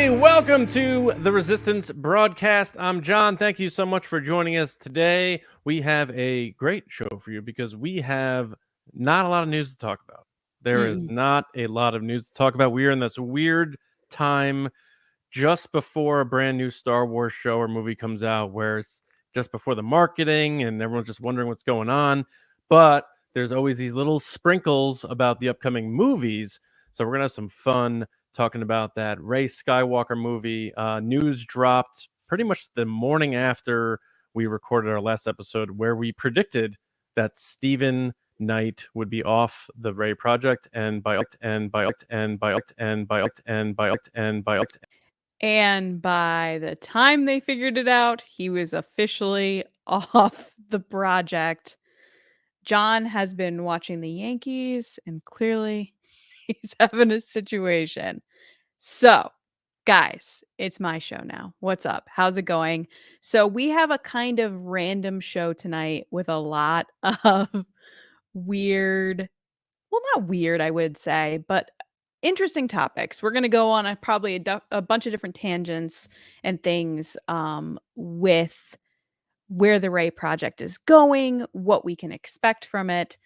everybody. Welcome to the Resistance broadcast. I'm John. Thank you so much for joining us today. We have a great show for you because we have not a lot of news to talk about. There is not a lot of news to talk about. We are in this weird time just before a brand new Star Wars show or movie comes out where it's just before the marketing and everyone's just wondering what's going on. But there's always these little sprinkles about the upcoming movies. So we're going to have some fun talking about that Rey Skywalker movie. News dropped pretty much the morning after we recorded our last episode, where we predicted that Stephen Knight would be off the Rey project, and by the time they figured it out, he was officially off the project. John has been watching the Yankees, and clearly he's having a situation. So, guys, it's my show now. What's up? How's it going? So, we have a kind of random show tonight with a lot of weird, well, not weird, I would say, but interesting topics. We're going to go on probably a bunch of different tangents and things with where the Rey project is going, what we can expect from it.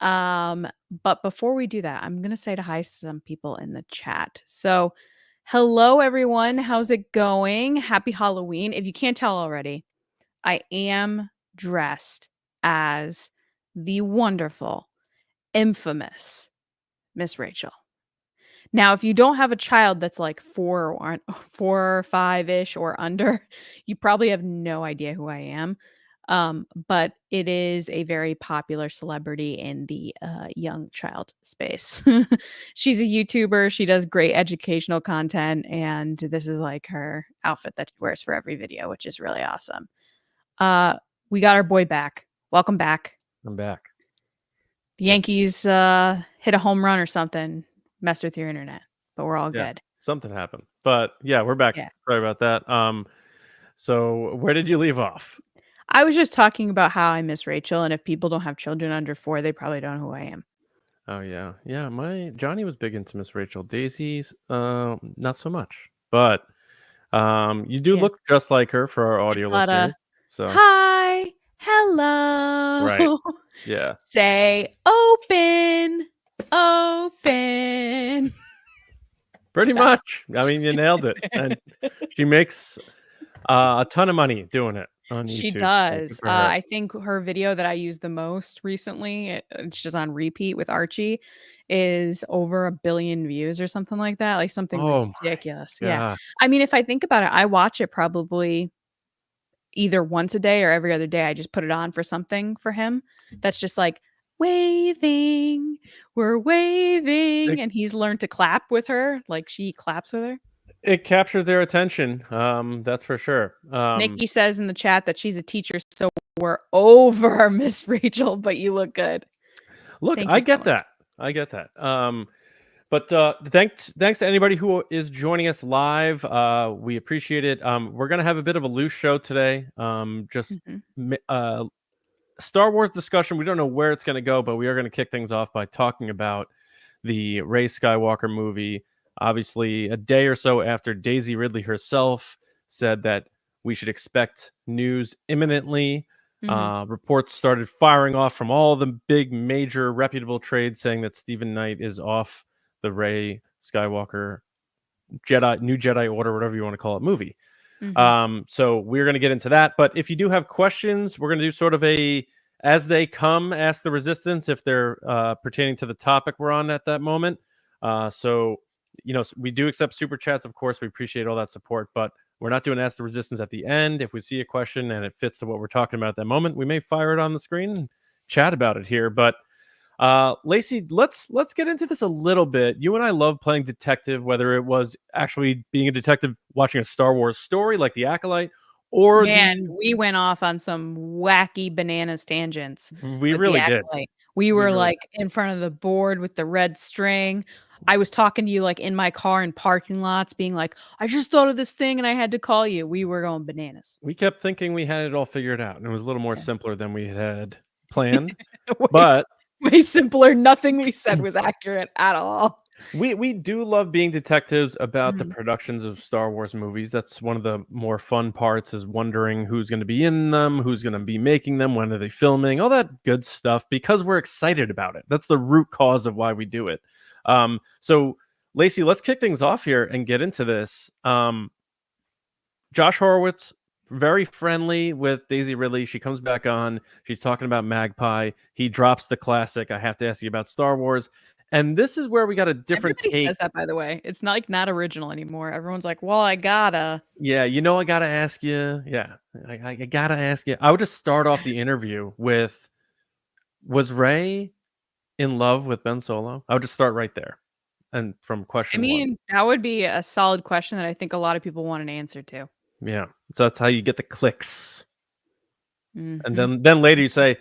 But before we do that, I'm going to say hi to some people in the chat. So, hello, everyone. How's it going? Happy Halloween. If you can't tell already, I am dressed as the wonderful, infamous Miss Rachel. Now, if you don't have a child that's like 4 or 5-ish or under, you probably have no idea who I am. But it is a very popular celebrity in the young child space. She's a YouTuber. She does great educational content, and this is like her outfit that she wears for every video, which is really awesome. We got our boy back. Welcome back. I'm back. The Yankees hit a home run or something, messed with your internet, but we're all good. Something happened, but yeah, we're back. Yeah. Sorry about that. So where did you leave off? I was just talking about how I miss Rachel, and if people don't have children under 4, they probably don't know who I am. Oh yeah. My Johnny was big into Miss Rachel. Daisy's not so much, but you do look just like her for our audio listeners. So hi, hello, right, yeah. Say open. Pretty much. I mean, you nailed it. And she makes a ton of money doing it on YouTube. She does. I think her video that I used the most recently, it's just on repeat with Archie, is over 1 billion views or something like that. Like something ridiculous. Yeah. I mean, if I think about it, I watch it probably either once a day or every other day. I just put it on for something for him. That's just like, waving, we're waving, and he's learned to clap with her, like she claps with her. It captures their attention, that's for sure. Nikki says in the chat that she's a teacher, so we're over Miss Rachel, but you look good. Look, I get that. But thanks to anybody who is joining us live. We appreciate it. We're gonna have a bit of a loose show today. Star Wars discussion. We don't know where it's going to go, but we are going to kick things off by talking about the Rey Skywalker movie. Obviously, a day or so after Daisy Ridley herself said that we should expect news imminently, reports started firing off from all the big, major, reputable trades saying that Stephen Knight is off the Rey Skywalker New Jedi Order, whatever you want to call it, movie. So we're going to get into that. But if you do have questions, we're going to do sort of a as they come, ask the Resistance if they're pertaining to the topic we're on at that moment. So, we do accept super chats, of course. We appreciate all that support, but we're not doing Ask the Resistance at the end. If we see a question and it fits to what we're talking about at that moment, we may fire it on the screen and chat about it here. But Lacey, let's get into this a little bit. You and I love playing detective, whether it was actually being a detective watching a Star Wars story like The Acolyte, or we went off on some wacky bananas tangents. We really did. We were like in front of the board with the red string. I was talking to you like in my car in parking lots, being like, I just thought of this thing and I had to call you. We were going bananas. We kept thinking we had it all figured out, and it was a little more simpler than we had planned. But way simpler. Nothing we said was accurate at all. We do love being detectives about the Mhm. productions of Star Wars movies. That's one of the more fun parts is wondering who's going to be in them, who's going to be making them, when are they filming, all that good stuff because we're excited about it. That's the root cause of why we do it. So Lacey, let's kick things off here and get into this. Josh Horowitz, very friendly with Daisy Ridley. She comes back on. She's talking about Magpie. He drops the classic, I have to ask you about Star Wars. And this is where we got a different Everybody take. says that, by the way. It's not like not original anymore. Everyone's like, "Well, I gotta." Yeah, I gotta ask you. Yeah, I gotta ask you. I would just start off the interview with, was Ray in love with Ben Solo? I would just start right there. And from I question one. mean, that would be a solid question that I think a lot of people want an answer to. Yeah. So that's how you get the clicks. And Mhm. then later you say,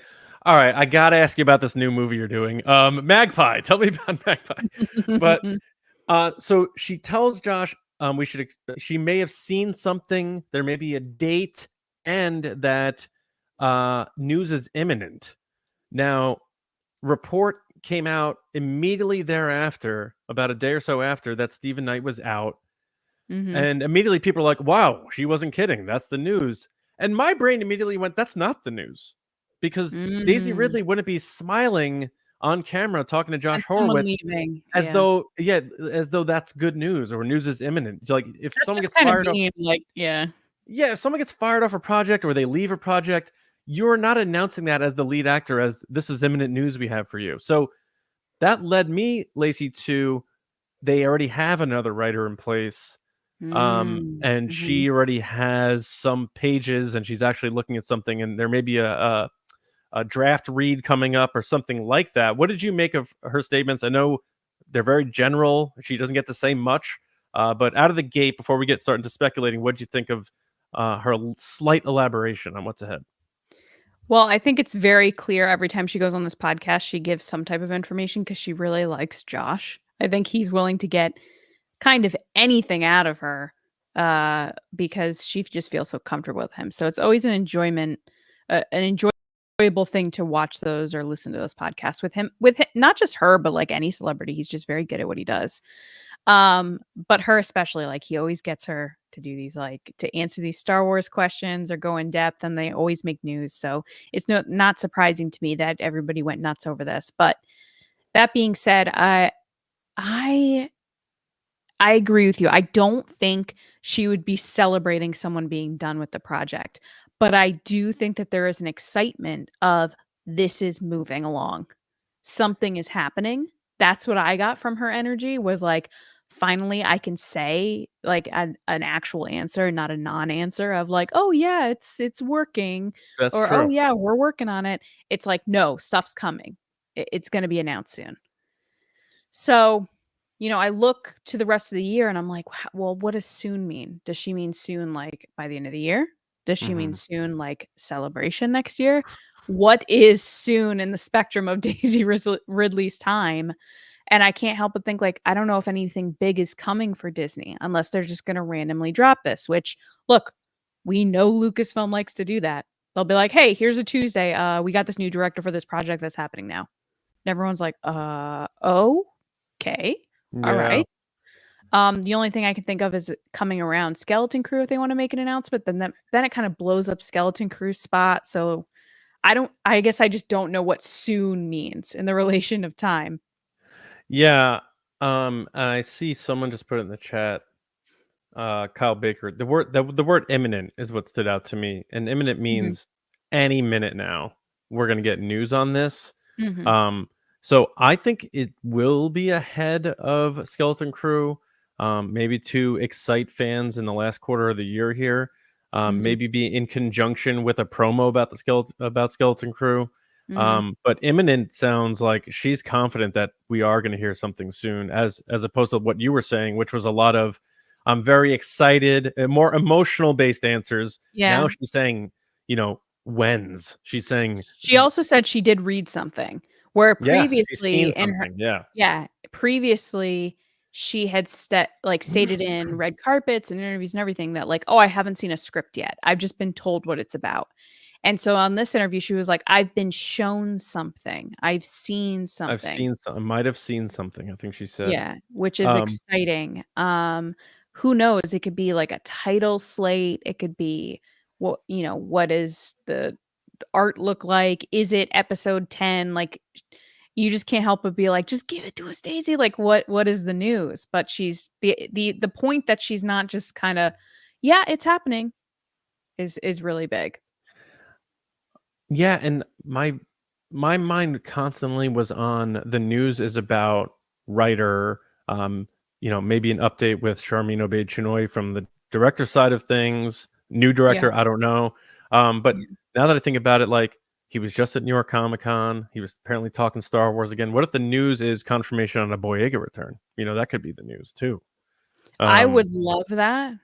all right, I gotta ask you about this new movie you're doing. Magpie. Tell me about Magpie. But so she tells Josh, she may have seen something, there may be a date, and that news is imminent. Now, report came out immediately thereafter, about a day or so after, that Stephen Knight was out. Mhm. And immediately people are like, wow, she wasn't kidding. That's the news. And my brain immediately went, that's not the news. Because Daisy Mm. Ridley wouldn't be smiling on camera talking to And Josh someone Horowitz leaving, as yeah. though, yeah, as though that's good news or news is imminent. Like if That's someone just gets kinda fired off, mean, like, yeah. yeah, if someone gets fired off a project or they leave a project, you're not announcing that as the lead actor as this is imminent news we have for you. So that led me, Lacey, to they already have another writer in place, Mm. and Mhm. she already has some pages and she's actually looking at something and there may be a draft read coming up or something like that. What did you make of her statements? I know they're very general. She doesn't get to say much, but out of the gate, before we get started to speculating, what did you think of her slight elaboration on what's ahead? Well, I think it's very clear every time she goes on this podcast, she gives some type of information because she really likes Josh. I think he's willing to get kind of anything out of her, because she just feels so comfortable with him. So it's always an enjoyable thing to watch those or listen to those podcasts with him. Not just her, but like any celebrity, he's just very good at what he does. But her especially, like he always gets her to do these, like to answer these Star Wars questions or go in depth, and they always make news. So it's not surprising to me that everybody went nuts over this. But that being said, I I agree with you. I don't think she would be celebrating someone being done with the project, but I do think that there is an excitement of this is moving along. Something is happening. That's what I got from her energy was like, finally I can say like an actual answer, not a non-answer of like, "Oh yeah, it's working," That's or "Oh true. yeah, we're working on it." It's like, "No, stuff's coming. It's going to be announced soon." So, I look to the rest of the year and I'm like, Well, what does soon mean? Does she mean soon like by the end of the year? Does she mean Hmm. soon like celebration next year? What is soon in the spectrum of Ridley's time? And I can't help but think like I don't know if anything big is coming for Disney unless they're just going to randomly drop this, which look, we know Lucasfilm likes to do that. They'll be like, "Hey, here's a Tuesday. We got this new director for this project that's happening now." And everyone's like, oh, okay. All Yeah. right." The only thing I can think of is it coming around Skeleton Crew if they want to make an announcement, then it kind of blows up Skeleton Crew's spot. So I guess I just don't know what soon means in the relation of time. Yeah. And I see someone just put it in the chat. Kyle Baker. The word imminent is what stood out to me, and imminent Mhm. means any minute now we're gonna get news on this. Mhm. Um, so I think it will be ahead of Skeleton Crew, maybe to excite fans in the last quarter of the year here. Mhm. Maybe be in conjunction with a promo about Skeleton Crew. Mhm. But imminent sounds like she's confident that we are going to hear something soon, as opposed to what you were saying, which was a lot of I'm very excited, more emotional based answers. Now Yeah. she's saying, when's. She's saying, She also said she did read something where yes, she's previously seen in her something. Yeah. yeah, previously she had stated in red carpets and interviews and everything that like, "Oh, I haven't seen a script yet. I've just been told what it's about." And so on this interview, she was like, "I've been shown something. I've seen I've something." seen some. I might have seen something. I think she said. Yeah, which is Um, exciting. Who knows? It could be like a title slate. It could be what is the art look like? Is it episode 10? Like you just can't help but be like, just give it to us, Daisy. Like what is the news? But she's the point that she's not just kind of, yeah, it's happening is really big. yeah, and my mind constantly was on the news is about writer, maybe an update with Charmin Obaid-Chinoy from the director side of things. New Yeah. director, I don't know. But Yeah. now that I think about it, like he was just at New York Comic Con. He was apparently talking Star Wars again. What if the news is confirmation on a Boyega return? That could be the news too. I Um, would love that.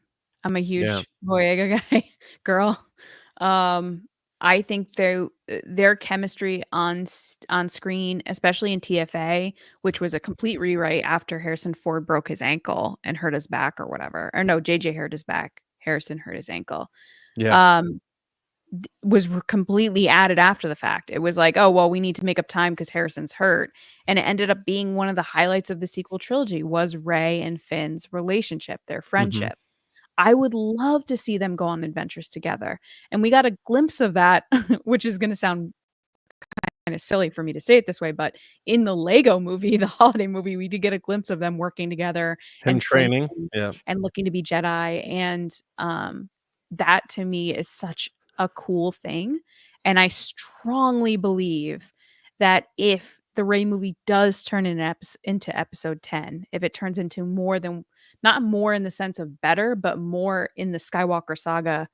I'm a yeah. huge Boyega guy girl. Um, I think their chemistry on screen, especially in TFA, which was a complete rewrite after Harrison Ford broke his ankle and hurt his back or whatever. Or no, JJ hurt his back. Harrison hurt his ankle. Yeah. Um, was completely added after the fact. It was like, "Oh, well, we need to make up time because Harrison's hurt." And it ended up being one of the highlights of the sequel trilogy was Rey and Finn's relationship, their Hmm. friendship. I would love to see them go on adventures together. And we got a glimpse of that, which is gonna sound kinda silly for me to say it this way, but in the Lego movie, the holiday movie, we did get a glimpse of them working together Him and training. training Yeah. and looking to be Jedi, and, that to me is such a cool thing, and I strongly believe that if the Rey movie does turn into episode 10, if it turns into more than not more in the sense of better, but more in the Skywalker saga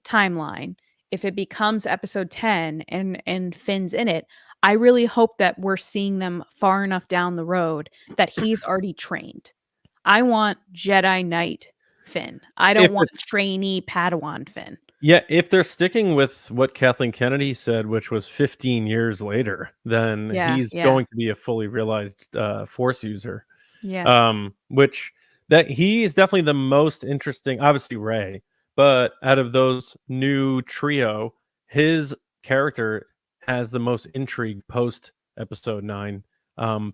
timeline, if it becomes episode 10 and Finn's in it, I really hope that we're seeing them far enough down the road that he's already trained. I want Jedi Knight Finn. I If don't want it's trainee Padawan Finn. Yeah, if they're sticking with what Kathleen Kennedy said, which was 15 years later, then Yeah, he's yeah, going to be a fully realized Force user. yeah. Which that he is definitely the most interesting. Obviously, Ray, but out of those new trio, his character has the most intrigue post Episode 9.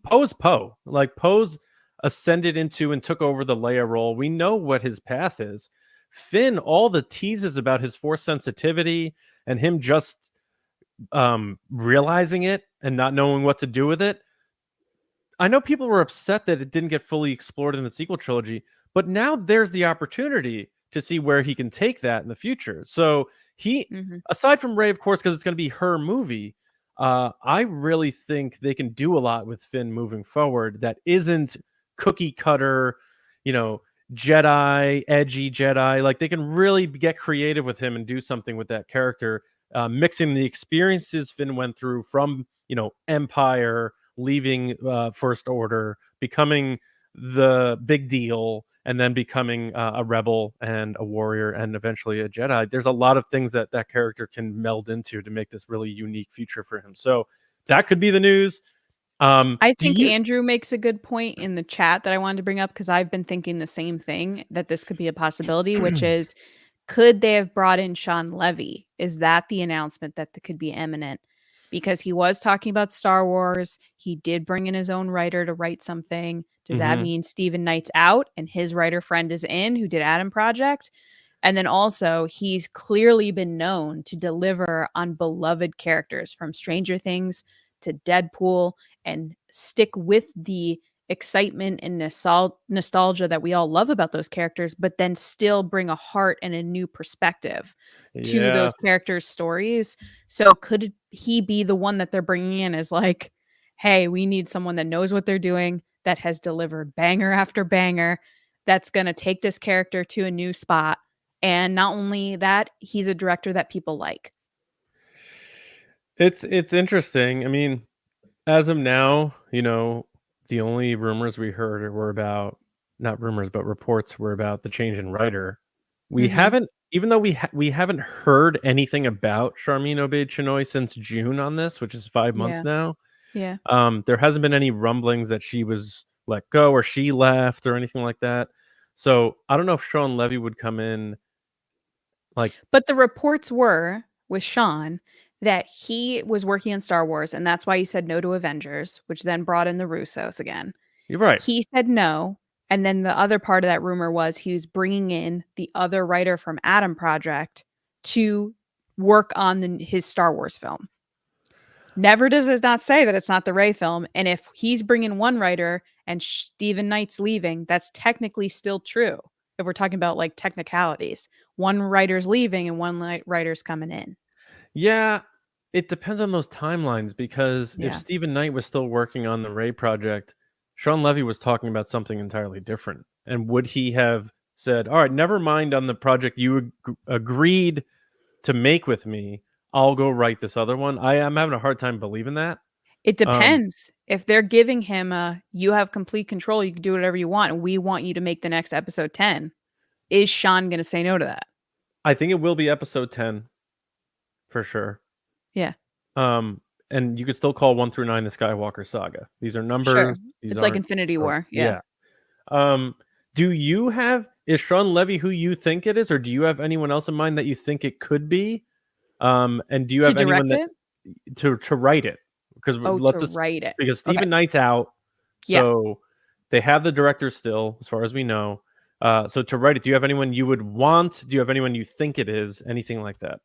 Poe's Poe, like Poe's ascended into and took over the Leia role. We know what his path is. Finn, all the teases about his force sensitivity and him just realizing it and not knowing what to do with it. I know people were upset that it didn't get fully explored in the sequel trilogy, but now there's the opportunity to see where he can take that in the future. So he, Mhm. aside from Ray, of course, because it's going to be her movie, I really think they can do a lot with Finn moving forward that isn't cookie cutter, you know, Jedi, edgy Jedi. Like they can really get creative with him and do something with that character, mixing the experiences Finn went through from, Empire, leaving First Order, becoming the big deal, and then becoming a rebel and a warrior and eventually a Jedi. There's a lot of things that that character can meld into to make this really unique future for him. So that could be the news. I Do think you? Andrew makes a good point in the chat that I wanted to bring up because I've been thinking the same thing that this could be a possibility, which is could they have brought in Sean Levy? Is that the announcement that could be imminent? Because he was talking about Star Wars. He did bring in his own writer to write something. Does that Mhm. mean Stephen Knight's out and his writer friend is in who did Adam Project? And then also, he's clearly been known to deliver on beloved characters from Stranger Things to Deadpool and stick with the excitement and nostalgia that we all love about those characters, but then still bring a heart and a new perspective to Yeah. those characters' stories. So, could he be the one that they're bringing in as like, hey, we need someone that knows what they're doing, that has delivered banger after banger, that's going to take this character to a new spot, and not only that, he's a director that people like. It's interesting. I mean, as of now, the only rumors we heard were about, not rumors, but reports were about the change in writer. We Mhm. haven't, even though we haven't heard anything about Charmin Obaid-Chinoy since June on this, which is 5 months Yeah. now. Yeah. There hasn't been any rumblings that she was let go or she left or anything like that. So I don't know if Sean Levy would come in like, But the reports were, with Sean that he was working on Star Wars, and that's why he said no to Avengers, which then brought in the Russos again. You're right. He said no, and then the other part of that rumor was he was bringing in the other writer from Adam Project to work on his Star Wars film. Never does it not say that it's not the Rey film, and if he's bringing one writer and Stephen Knight's leaving, that's technically still true. If we're talking about like technicalities, one writer's leaving and one writer's coming in. Yeah, it depends on those timelines because if Yeah. Stephen Knight was still working on the Ray project, Sean Levy was talking about something entirely different. And would he have said, "All right, never mind on the project you agreed to make with me. I'll go write this other one." I'm having a hard time believing that. It Um, depends. If they're giving him you have complete control, you can do whatever you want, and we want you to make the next episode 10, is Sean going to say no to that? I think it will be episode 10 for sure. Yeah. Um, and you could still call 1 through 9 the Skywalker saga. These are Sure. numbers. These It's like aren't Infinity stories. War. Yeah. Do you have is Sean Levy who you think it is, or do you have anyone else in mind that you think it could be? And do you To have anyone direct that it? to write it? Because Oh, let's to just write it. because Okay. Stephen Knight's out, Yeah. so they have the director still, as far as we know. So to write it, do you have anyone you would want? Do you have anyone you think it is? Anything like that?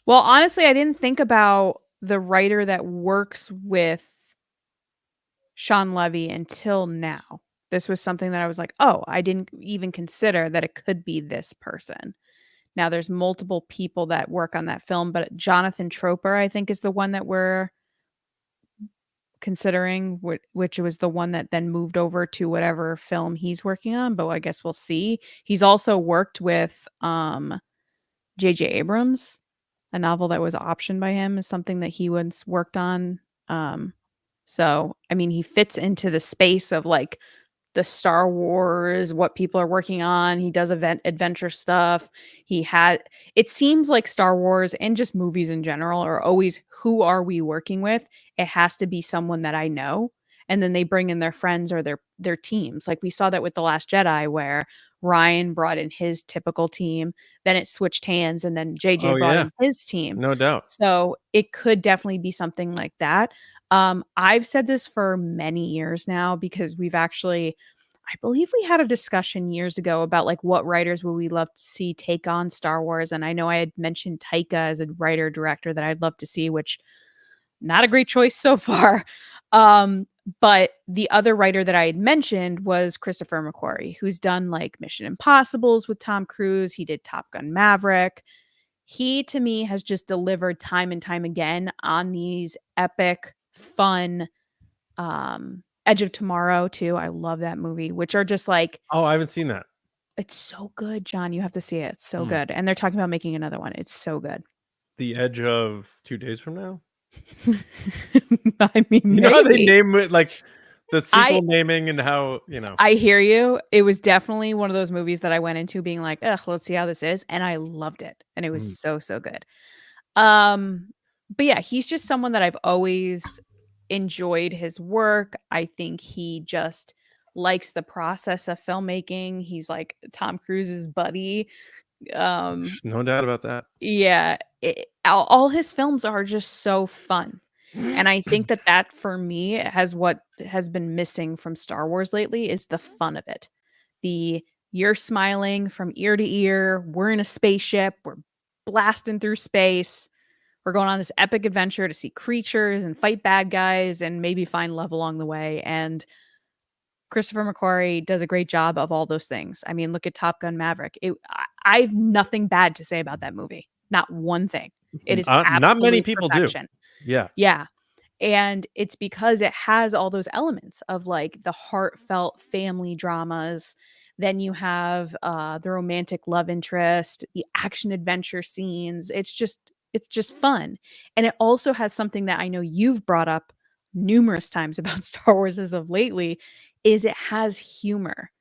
Well, honestly, I didn't think about the writer that works with Sean Levy until now. This was something that I was like, "Oh, I didn't even consider that it could be this person." Now there's multiple people that work on that film, but Jonathan Troper, I think, is the one that we're considering, which was the one that then moved over to whatever film he's working on, but I guess we'll see. He's also worked with J.J. Abrams. A novel that was optioned by him is something that he once worked on. So I mean, he fits into the space of like the Star Wars, what people are working on. He does adventure stuff. It seems like Star Wars and just movies in general are always, who are we working with? It has to be someone that I know. And then they bring in their friends or their teams. Like we saw that with The Last Jedi, where Ryan brought in his typical team, then it switched hands, and then JJ Oh brought yeah, in his team. no doubt. So it could definitely be something like that. I've said this for many years now because I believe we had a discussion years ago about like what writers would we love to see take on Star Wars. And I know I had mentioned Taika as a writer director that I'd love to see, which not a great choice so far. But the other writer that I had mentioned was Christopher McQuarrie, who's done like Mission Impossibles with Tom Cruise. He did Top Gun Maverick. He, to me, has just delivered time and time again on these epic, fun, Edge of Tomorrow too. I love that movie, which are just like, Oh, I haven't seen that. it's so good, John. You have to see it. It's so Hmm. good. And they're talking about making another one. It's so good. The Edge of 2 days from now. I mean, You know how they maybe. name it, like the sequel naming and how I hear you. It was definitely one of those movies that I went into being like, ugh, let's see how this is. And I loved it. And it was so, so good. But yeah, he's just someone that I've always enjoyed his work. I think he just likes the process of filmmaking. He's like Tom Cruise's buddy. no doubt about that. Yeah, all his films are just so fun. And I think that for me has what has been missing from Star Wars lately is the fun of it. You're smiling from ear to ear. We're in a spaceship. We're blasting through space. We're going on this epic adventure to see creatures and fight bad guys and maybe find love along the way. And Christopher McQuarrie does a great job of all those things. I mean, look at Top Gun Maverick. I have nothing bad to say about that movie. Not one thing. It is Not many absolute people do. perfection. Yeah. Yeah. And it's because it has all those elements of like the heartfelt family dramas. Then you have the romantic love interest, the action adventure scenes. It's just fun. And it also has something that I know you've brought up numerous times about Star Wars as of lately, is it has humor.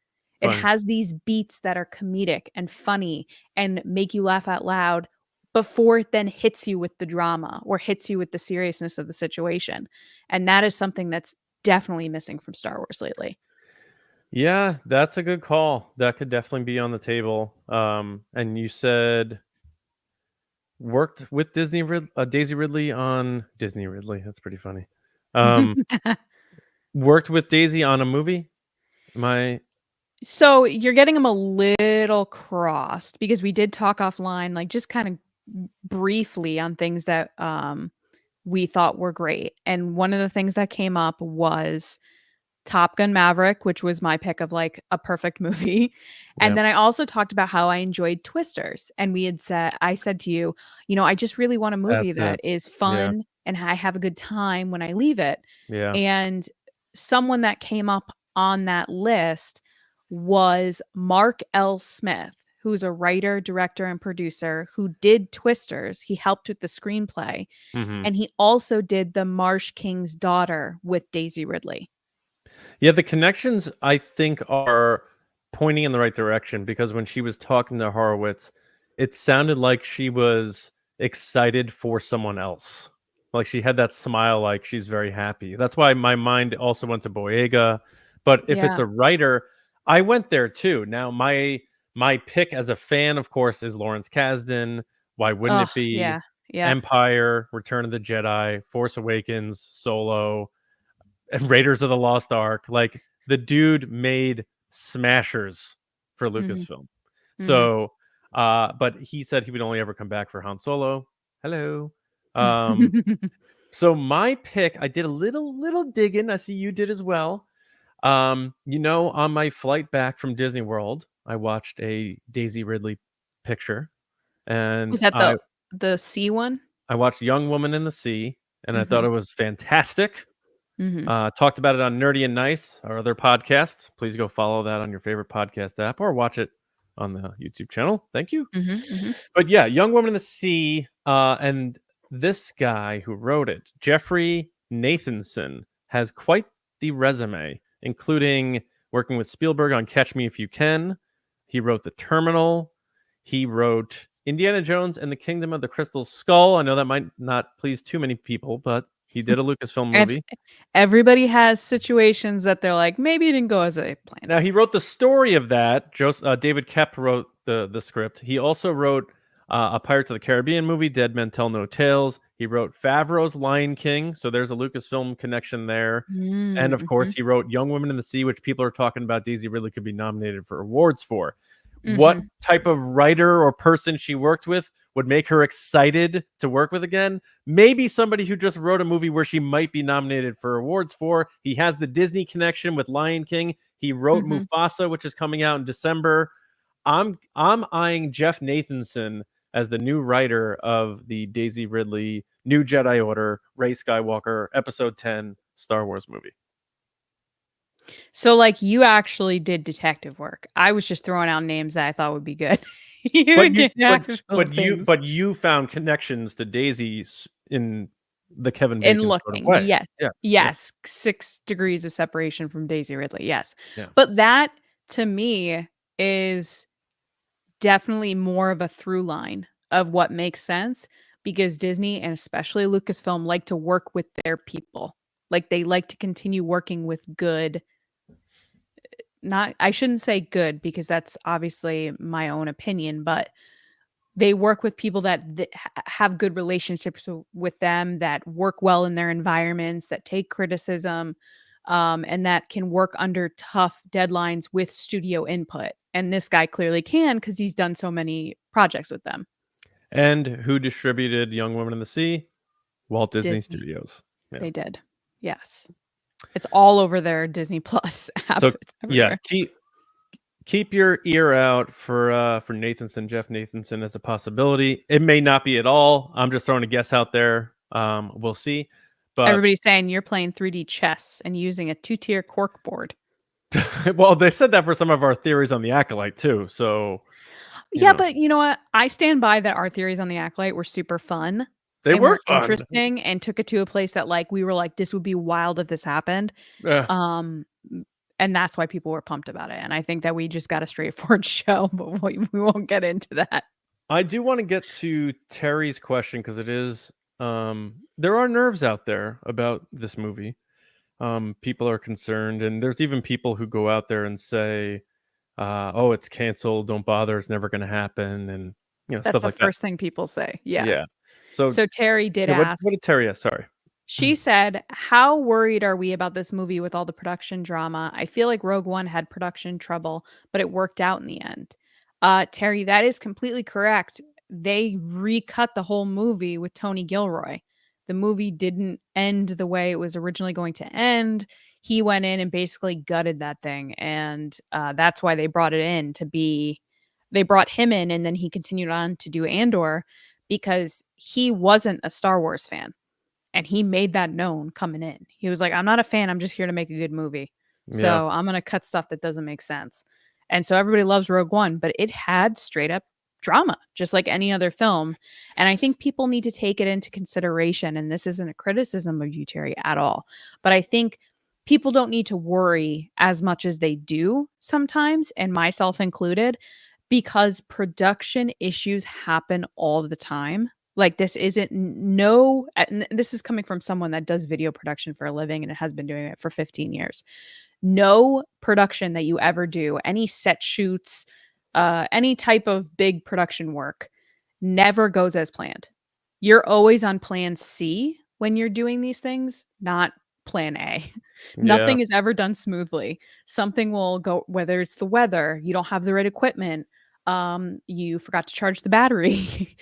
It Funny. has these beats that are comedic and funny and make you laugh out loud before it then hits you with the drama or hits you with the seriousness of the situation. And that is something that's definitely missing from Star Wars lately. Yeah, that's a good call. That could definitely be on the table. And you said worked with Daisy Ridley on Disney Ridley. That's pretty funny. Um, worked with Daisy on a movie. Am I? So you're getting them a little crossed because we did talk offline, like just kind of briefly on things that we thought were great. And one of the things that came up was Top Gun Maverick, which was my pick of like a perfect movie. And Yeah, then I also talked about how I enjoyed Twisters. And I said to you, I just really want a movie that's it. that is Yeah, fun and I have a good time when I leave it. yeah. And someone that came up on that list was Mark L. Smith, who's a writer, director, and producer who did Twisters. He helped with the screenplay, Hmm. and he also did The Marsh King's Daughter with Daisy Ridley. Yeah, the connections I think are pointing in the right direction because when she was talking to Horowitz, it sounded like she was excited for someone else. Like she had that smile, like she's very happy. That's why my mind also went to Boyega. But if it's Yeah. a writer, I went there too. Now my pick as a fan, of course, is Lawrence Kasdan. Why wouldn't Oh, it be? yeah. Yeah. Empire, Return of the Jedi, Force Awakens, Solo, and Raiders of the Lost Ark. Like the dude made smashers for Mhm. Lucasfilm. Mhm. So, but he said he would only ever come back for Han Solo. Hello. Um, so my pick, I did a little digging. I see you did as well. On my flight back from Disney World, I watched a Daisy Ridley picture, and Was that I the C one? I watched Young Woman in the Sea, and I thought Mhm. it was fantastic. Mhm. Talked about it on Nerdy and Nice, our other podcast. Please go follow that on your favorite podcast app or watch it on the YouTube channel. Thank you. Mhm. Mhm. But yeah, Young Woman in the Sea, and this guy who wrote it, Jeffrey Nathanson, has quite the resume, including working with Spielberg on Catch Me If You Can. He wrote The Terminal. He wrote Indiana Jones and the Kingdom of the Crystal Skull. I know that might not please too many people, but he did a Lucasfilm Ev movie. Everybody has situations that they're like, "Maybe it didn't go as I planned." Now he wrote the story of that. David Koepp wrote the script. He also wrote a Pirates of the Caribbean movie, Dead Men Tell No Tales. He wrote Favreau's Lion King, so there's a Lucasfilm connection there. And of Mm, course, mhm. he wrote Young Women in the Sea, which people are talking about Daisy Ridley could be nominated for awards for. What Mhm. type of writer or person she worked with would make her excited to work with again? Maybe somebody who just wrote a movie where she might be nominated for awards for. He has the Disney connection with Lion King. He wrote Mhm. Mufasa, which is coming out in December. I'm eyeing Jeff Nathanson as the new writer of the Daisy Ridley New Jedi Order Rey Skywalker Episode 10 Star Wars movie. So, like, you actually did detective work. I was just throwing out names that I thought would be good. You But you did actual things. but you found connections to Daisy's in the Kevin In Bacon sort of looking, way. yes. Yeah, yeah, Yes, 6 degrees of separation from Daisy Ridley, yes. yeah. But that, to me, is definitely more of a through line of what makes sense because Disney and especially Lucasfilm like to work with their people. Like, they like to continue working with good, not I shouldn't say good because that's obviously my own opinion, but they work with people that have good relationships with them, that work well in their environments, that take criticism, and that can work under tough deadlines with studio input. And this guy clearly can because he's done so many projects with them. And who distributed Young Women in the Sea? Walt Disney Disney, Studios. Yeah. they did. Yes. It's all over their Disney Plus app. So It's yeah, everywhere. keep your ear out for Nathanson, Jeff Nathanson as a possibility. It may not be at all. I'm just throwing a guess out there. We'll see. But Everybody's saying you're playing 3D chess and using a two-tier cork board. well, they said that for some of our theories on the Acolyte too. So, you Yeah, know, but you know what? I stand by that our theories on the Acolyte were super fun they and were were fun. interesting and took it to a place that, like, we were like, "This would be wild if this happened." Yeah. Um, and that's why people were pumped about it, and I think that we just got a straightforward show, but we won't get into that. I do want to get to Terry's question because it is there are nerves out there about this movie. People are concerned, and there's even people who go out there and say, "Oh, it's canceled. Don't bother. It's never going to happen." And, That's stuff the like that. first thing people say. Yeah. Yeah. So So Terry did yeah, what ask. did Terry ask? Sorry. She said, "How worried are we about this movie with all the production drama? I feel like Rogue One had production trouble, but it worked out in the end." Terry, that is completely correct. They recut the whole movie with Tony Gilroy. The movie didn't end the way it was originally going to end. He went in and basically gutted that thing, and that's why they brought it in to be. They brought him in, and then he continued on to do Andor because he wasn't a Star Wars fan and he made that known coming in. He was like, "I'm not a fan. I'm just here to make a good movie. Yeah. So I'm going to cut stuff that doesn't make sense." And so everybody loves Rogue One, but it had straight up drama, just like any other film. And I think people need to take it into consideration. And this isn't a criticism of you, Terry, at all. But I think people don't need to worry as much as they do sometimes, and myself included, because production issues happen all the time. Like this isn't no and this is coming from someone that does video production for a living and has been doing it for 15 years. No production that you ever do, any set shoots, any type of big production work never goes as planned. You're always on plan C when you're doing these things, not plan A. Yeah. Nothing is ever done smoothly. Something will go, whether it's the weather, you don't have the right equipment, you forgot to charge the battery,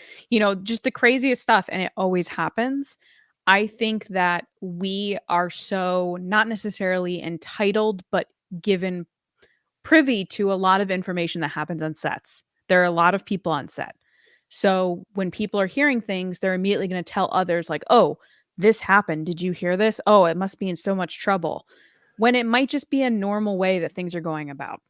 just the craziest stuff, and it always happens. I think that we are so not necessarily entitled, but given privy to a lot of information that happens on sets. There are a lot of people on set. So when people are hearing things, they're immediately going to tell others, like, "Oh, this happened. Did you hear this? Oh, it must be in so much trouble." When it might just be a normal way that things are going about.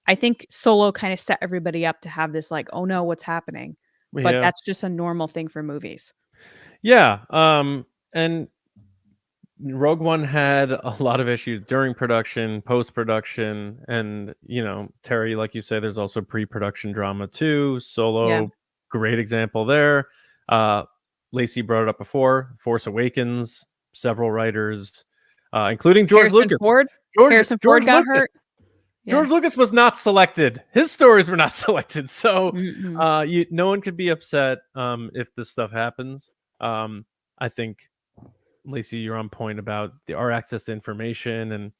I think Solo kind of set everybody up to have this, like, "Oh no, what's happening?" But Yeah. that's just a normal thing for movies. Yeah. And Rogue One had a lot of issues during production, post production, and Terry, like you say, there's also pre production drama too. Yeah. Solo, great example there. Uh, Lacey brought it up before. Force Awakens, several writers, including George Harrison Lucas. Ford? George Harrison Ford George got Lucas. hurt. Yeah. George Lucas was not selected. His stories were not selected. So Mm-mm. no one could be upset if this stuff happens. I think Lacey, you're on point about our access to information and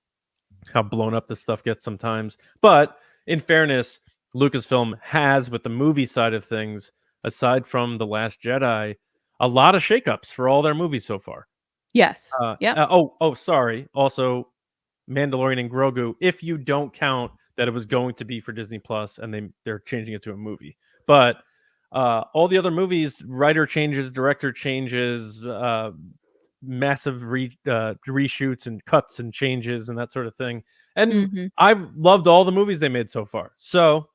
how blown up this stuff gets sometimes. But in fairness, Lucasfilm has, with the movie side of things, aside from The Last Jedi, a lot of shakeups for all their movies so far. Yes. Yep. Sorry. Also, Mandalorian and Grogu, if you don't count that it was going to be for Disney Plus and they're changing it to a movie. But all the other movies, writer changes, director changes, massive reshoots and cuts and changes and that sort of thing. And Mhm. I've loved all the movies they made so far. So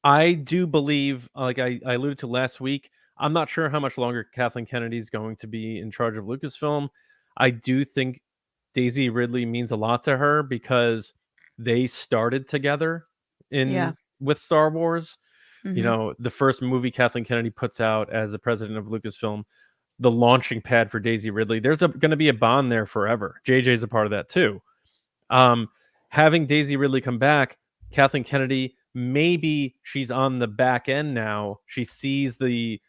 I do believe, like I alluded to last week, I'm not sure how much longer Kathleen Kennedy is going to be in charge of Lucasfilm. I do think Daisy Ridley means a lot to her because they started together Yeah. with Star Wars. Mhm. The first movie Kathleen Kennedy puts out as the president of Lucasfilm, the launching pad for Daisy Ridley. There's going to be a bond there forever. JJ's a part of that too. Um, Having Daisy Ridley come back, Kathleen Kennedy, maybe she's on the back end now. She sees the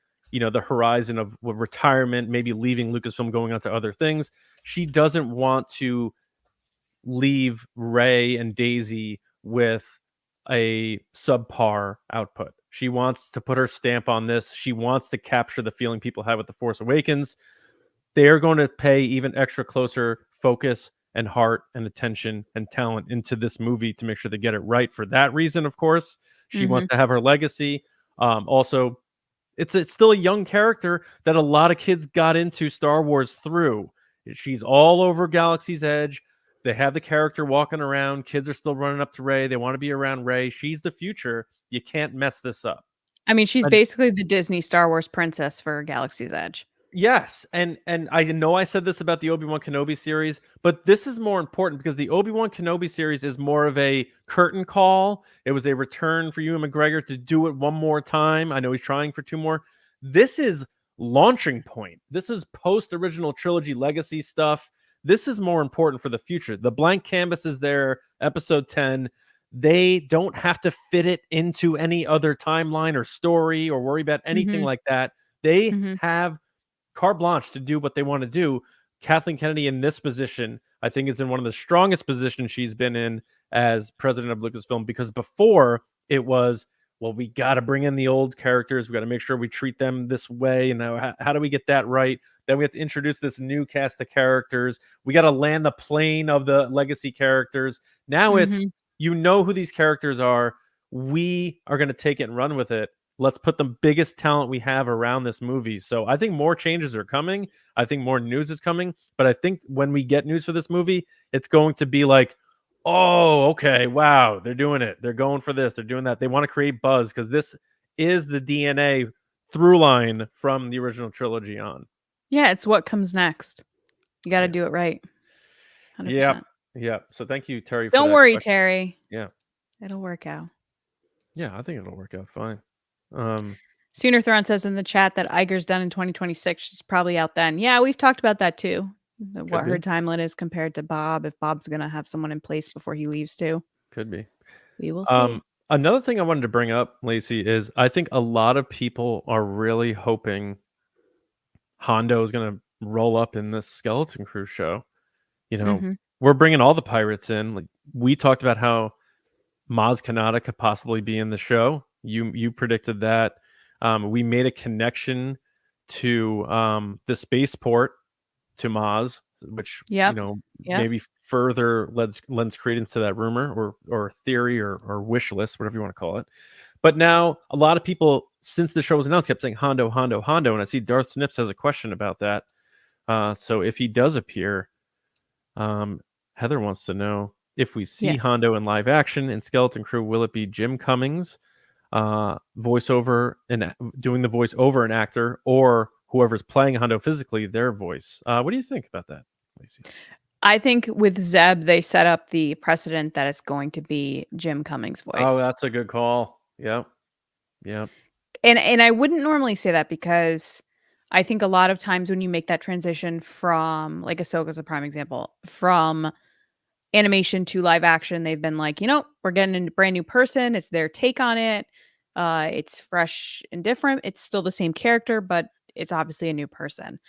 horizon of retirement, maybe leaving Lucasfilm, going on to other things. She doesn't want to leave Rey and Daisy with a subpar output. She wants to put her stamp on this. She wants to capture the feeling people had with The Force Awakens. They are going to pay even extra closer focus and heart and attention and talent into this movie to make sure they get it right. For that reason, of course, she wants Mhm. to have her legacy. Also, it's still a young character that a lot of kids got into Star Wars through. She's all over Galaxy's Edge. They have the character walking around. Kids are still running up to Rey. They want to be around Rey. She's the future. You can't mess this up. I mean, she's And basically the Disney Star Wars princess for Galaxy's Edge. yes, and I know I said this about the Obi-Wan Kenobi series, but this is more important because the Obi-Wan Kenobi series is more of a curtain call. It was a return for Ewan McGregor to do it one more time. I know he's trying for two more. This is launching point. This is post original trilogy legacy stuff. This is more important for the future. The blank canvas is there, episode 10. they don't have to fit it into any other timeline or story or worry about anything Mhm. like that. They Mhm. have carte blanche to do what they want to do. Kathleen Kennedy in this position, I think, is in one of the strongest positions she's been in as president of Lucasfilm, because before it was, well, we got to bring in the old characters. We got to make sure we treat them this way. And now, how do we get that right? Then we have to introduce this new cast of characters. We got to land the plane of the legacy characters. Now it's, Mhm. you know who these characters are. We are going to take it and run with it. Let's put the biggest talent we have around this movie. So I think more changes are coming. I think more news is coming. But I think when we get news for this movie, it's going to be like, oh, okay, wow, they're doing it. They're going for this. They're doing that. They want to create buzz because this is the DNA through line from the original trilogy on. Yeah, it's what comes next. You gotta Yeah. do it right. Yep. 100%. Yep. So thank you, Terry, for Don't that worry, question. Terry. Yeah. It'll work out. Yeah, I think it'll work out fine. Um, Sooner Thrawn says in the chat that Iger's done in 2026. She's probably out then. Yeah, we've talked about that too. could What her be. timeline is compared to Bob, if Bob's gonna have someone in place before he leaves too. Could be. We will Um, see. Another thing I wanted to bring up, Lacey, is I think a lot of people are really hoping Hondo is going to roll up in this Skeleton Crew show. You know, Mhm. we're bringing all the pirates in. Like, we talked about how Maz Kanata could possibly be in the show. You predicted that. We made a connection to the spaceport to Maz, which Yep. Yep. maybe further lends credence to that rumor or theory or wish list, whatever you want to call it. But now a lot of people, since the show was announced, kept saying Hondo, Hondo, Hondo, and I see Darth Snips has a question about that. So if he does appear, Heather wants to know if we see Yeah. Hondo in live action in Skeleton Crew, will it be Jim Cummings, voiceover and doing the voice over an actor, or whoever's playing Hondo physically, their voice? What do you think about that, Lacey? I think with Zeb, they set up the precedent that it's going to be Jim Cummings' Oh, voice. that's a good call. Yep. Yep. And I wouldn't normally say that because I think a lot of times when you make that transition from like Ahsoka's a prime example, from animation to live action, they've been like, we're getting a brand new person. It's their take on it. It's fresh and different. It's still the same character, but it's obviously a new person.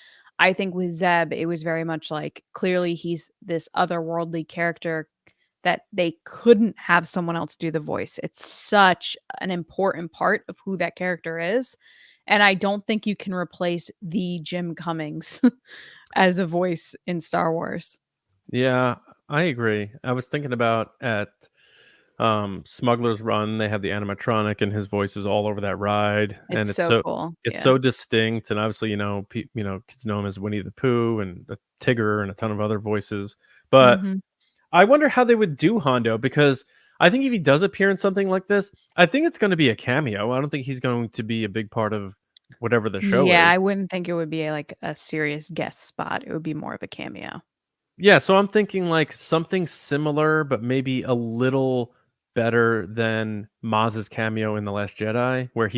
I think with Zeb, it was very much like clearly he's this otherworldly character that they couldn't have someone else do the voice. It's such an important part of who that character is. And I don't think you can replace the Jim Cummings as a voice in Star Wars. Yeah, I agree. I was thinking about at Smuggler's Run, they have the animatronic, and his voice is all over that ride, and It's so cool. it's Yeah. so distinct. And obviously, kids know him as Winnie the Pooh and Tigger and a ton of other voices. But Mhm. I wonder how they would do Hondo, because I think if he does appear in something like this, I think it's going to be a cameo. I don't think he's going to be a big part of whatever the show Yeah, is. I wouldn't think it would be like a serious guest spot. It would be more of a cameo. Yeah, so I'm thinking like something similar, but maybe a little better than Maz's cameo in The Last Jedi, where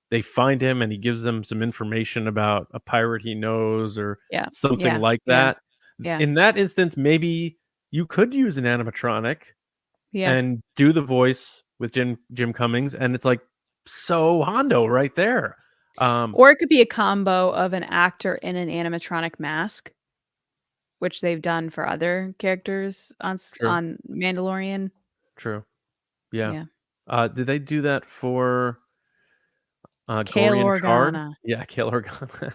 they find him and he gives them some information about a pirate he knows or Yeah. something Yeah. like Yeah. that. Yeah. In that instance, maybe you could use an animatronic Yeah. and do the voice with Jim Cummings, and it's like so Hondo right there. Or it could be a combo of an actor in an animatronic mask, which they've done for other characters True, on Mandalorian. true, yeah. Yeah. Did they do that for Kale Gorian Shard? Organa. Yeah, Kale Organa.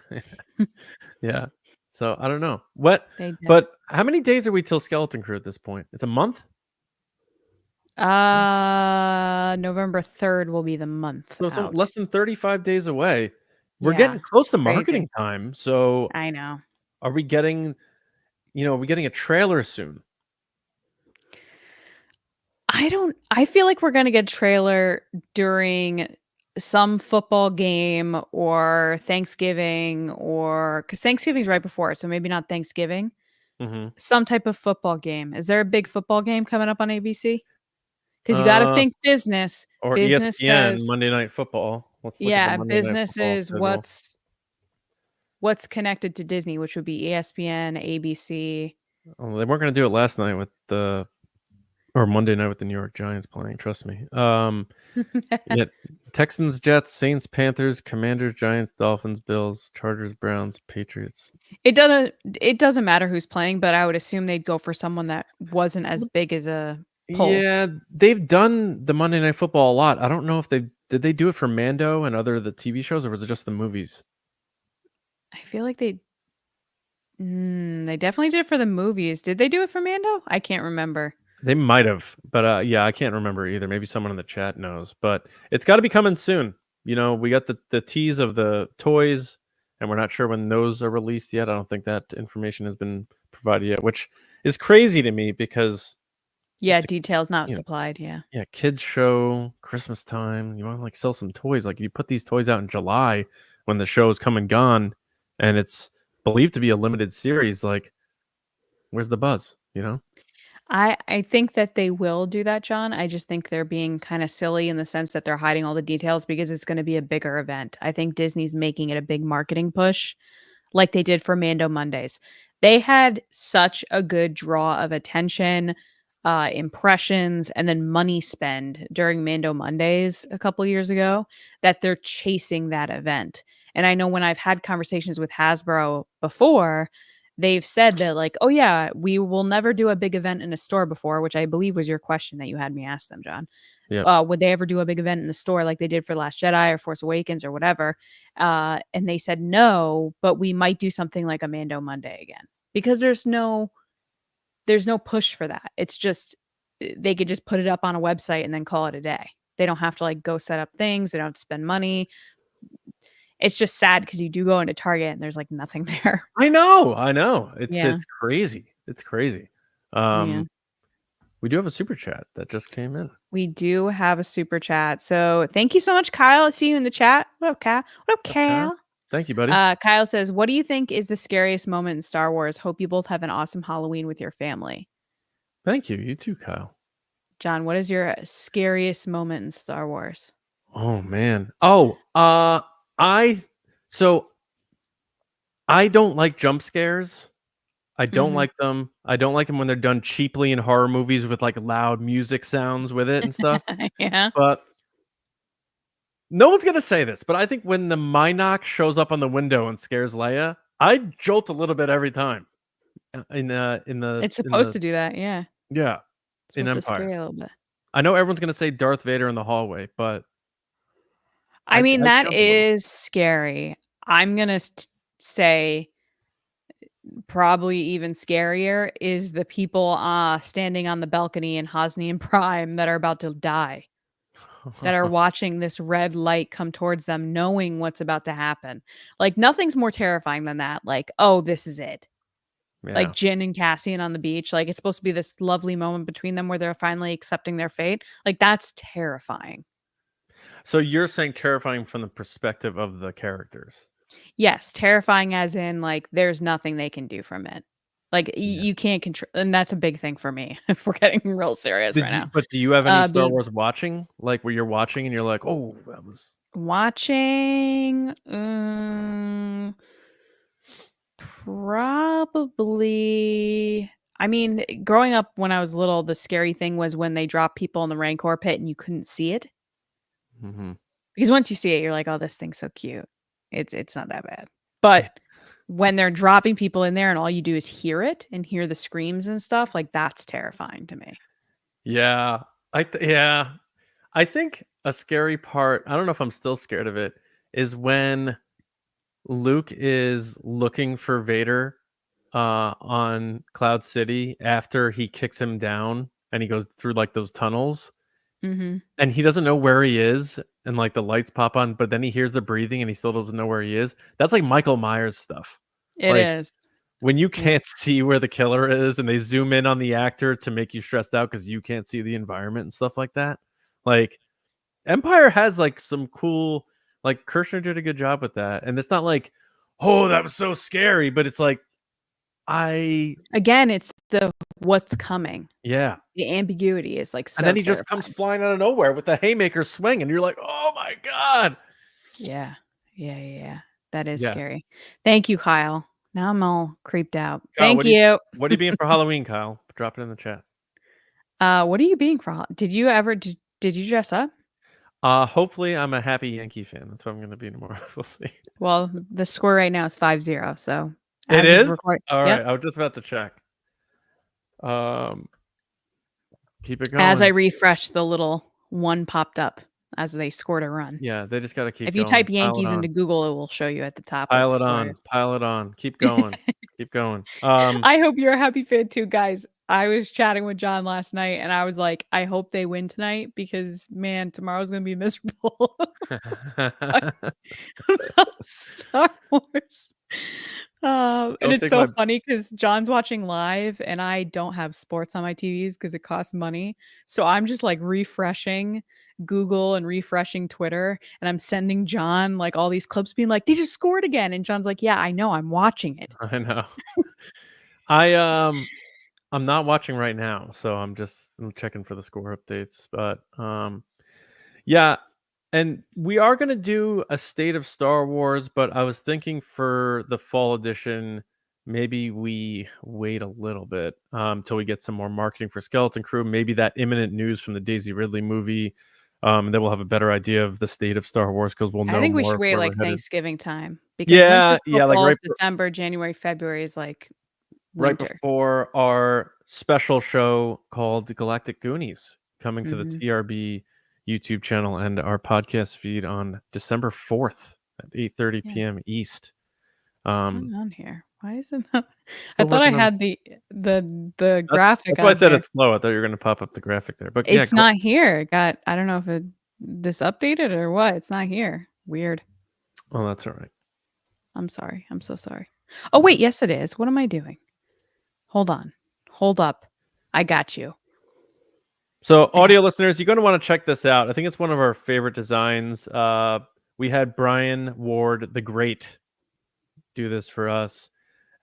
Yeah. So, I don't know. What They did. but how many days are we till Skeleton Crew at this point? It's a month? Yeah. November 3rd will be the month So, it's out. less than 35 days away. We're getting Yeah. close to Crazy. marketing time, so I know. are we getting are we getting a trailer soon? I feel like we're gonna get trailer during some football game or Thanksgiving, or because Thanksgiving's right before it, so maybe not Thanksgiving. Mhm. Some type of football game. Is there a big football game coming up on ABC? Because you gotta Uh, think business. or Business ESPN, says Monday Night Football. Let's look at the yeah, Monday Night business Football is schedule. what's connected to Disney, which would be ESPN, ABC. Oh, they weren't gonna do it last night with the Or Monday night with the New York Giants playing, trust me. Yeah, Texans, Jets, Saints, Panthers, Commanders, Giants, Dolphins, Bills, Chargers, Browns, Patriots. It doesn't matter who's playing, but I would assume they'd go for someone that wasn't as big as a pull. Yeah, they've done the Monday Night Football a lot. I don't know if did they do it for Mando and other the TV shows, or was it just the movies? I feel like they definitely did it for the movies. Did they do it for Mando? I can't remember. They might have, but yeah, I can't remember either. Maybe someone in the chat knows, but it's got to be coming soon. You know, we got the tease of the toys, and we're not sure when those are released yet. I don't think that information has been provided yet, which is crazy to me because Yeah, it's details not you know, supplied. Yeah. yeah, kids show, Christmas time. You want to like sell some toys. Like you put these toys out in July when the show is come and gone, and it's believed to be a limited series. Like, where's the buzz? You know? I think that they will do that, John. I just think they're being kind of silly in the sense that they're hiding all the details because it's going to be a bigger event. I think Disney's making it a big marketing push like they did for Mando Mondays. They had such a good draw of attention, impressions, and then money spend during Mando Mondays a couple years ago that they're chasing that event. And I know when I've had conversations with Hasbro before, they've said that, like, oh, yeah, we will never do a big event in a store before, which I believe was your question that you had me ask them, John. Yeah. Would they ever do a big event in the store like they did for Last Jedi or Force Awakens or whatever? And they said no, but we might do something like a Mando Monday again because there's no push for that. It's just they could just put it up on a website and then call it a day. They don't have to like go set up things. They don't have to spend money. It's just sad because you do go into Target and there's like nothing there. I know. Yeah. It's crazy. It's crazy. Yeah. We do have a super chat that just came in. We do have a super chat. So thank you so much, Kyle. I see you in the chat. What up, Kyle? What up, Kyle? Thank you, buddy. Kyle says, what do you think is the scariest moment in Star Wars? Hope you both have an awesome Halloween with your family. Thank you. You too, Kyle. John, what is your scariest moment in Star Wars? Oh man. I don't like jump scares. I don't like them. I don't like them when they're done cheaply in horror movies with like loud music sounds with it and stuff. Yeah. But no one's gonna say this, but I think when the Minoc shows up on the window and scares Leia, I jolt a little bit every time. It's supposed to do that, yeah. Yeah, It's in supposed to Empire. scare you a little bit. I know everyone's gonna say Darth Vader in the hallway, but I mean, I that jump a little. is scary. I'm gonna say probably even scarier is the people standing on the balcony in Hosnian Prime that are about to die, that are watching this red light come towards them, knowing what's about to happen. Like, nothing's more terrifying than that. Like, oh, this is it. Yeah. Like Jin and Cassian on the beach. Like, it's supposed to be this lovely moment between them where they're finally accepting their fate. Like, that's terrifying. So you're saying terrifying from the perspective of the characters? Yes, terrifying as in, like, there's nothing they can do from it. Like, Yeah. you can't control, and that's a big thing for me if we're getting real serious right now. But do you have any Star Being Wars watching? Like where you're watching and you're like, oh, that was watching, probably. I mean, growing up when I was little, the scary thing was when they dropped people in the Rancor pit and you couldn't see it. Because once you see it, you're like, oh, this thing's so cute. It's not that bad. But when they're dropping people in there and all you do is hear it and hear the screams and stuff, like, that's terrifying to me. Yeah. I think a scary part, I don't know if I'm still scared of it, is when Luke is looking for Vader on Cloud City after he kicks him down and he goes through like those tunnels. And he doesn't know where he is, and like the lights pop on, but then he hears the breathing and he still doesn't know where he is. That's like Michael Myers stuff. It Like is. when you can't see where the killer is and they zoom in on the actor to make you stressed out because you can't see the environment and stuff like that. Like Empire has like some cool, like Kirshner did a good job with that. And it's not like, oh, that was so scary, but it's like Again, it's the what's coming. Yeah. The ambiguity is like so And then he terrifying. just comes flying out of nowhere with the haymaker swing, and you're like, oh my God. Yeah. That is scary. Thank you, Kyle. Now I'm all creeped out. Kyle, Thank you. What are you being for Halloween, Kyle? Drop it in the chat. What are you being for? Did you ever did you dress up? Hopefully, I'm a happy Yankee fan. That's what I'm gonna be tomorrow. We'll see. Well, the score right now is 5-0. So It as of is? record, All yep. right. I was just about to check. Um, keep it As I going. refreshed, the little one popped up as they scored a run. Yeah, they just gotta keep If you going. type Pile it Yankees on. into Google, it will show you at the top what the Pile it score on. is. Pile it on. Keep going. Keep going. I hope you're a happy fan too, guys. I was chatting with John last night and I was like, I hope they win tonight because man, tomorrow's gonna be miserable. About Star Wars. And Don't it's take so my funny because John's watching live and I don't have sports on my TVs because it costs money. So I'm just like refreshing Google and refreshing Twitter and I'm sending John like all these clips being like, they just scored again. And John's like, yeah, I know, I'm watching it. I know. I I'm not watching right now, so I'm checking for the score updates. But yeah, and we are gonna do a state of Star Wars, but I was thinking for the fall edition, maybe we wait a little bit till we get some more marketing for Skeleton Crew. Maybe that imminent news from the Daisy Ridley movie. Then we'll have a better idea of the state of Star Wars because we'll I know think we more should of wait where we're like headed. Thanksgiving time because winter Yeah, still yeah, like falls December, January, February is like right winter. before our special show called The Galactic Goonies coming to the Mhm. TRB YouTube channel and our podcast feed on December 4th at 8:30 Yeah. p.m. East. It's not Um, on here. Why is it not? I still thought I working on had the that's graphic that's why I on said here. it's slow. I thought you were gonna pop up the graphic there. But yeah, It's not here. It got I don't know if it this updated or what. It's not here. Weird. well, that's all right. I'm sorry. I'm so sorry. Oh wait, yes it is. What am I doing? Hold on. Hold up. I got you. So, I have audio listeners, you're going to want to check this out. I think it's one of our favorite designs. We had Brian Ward the Great do this for us,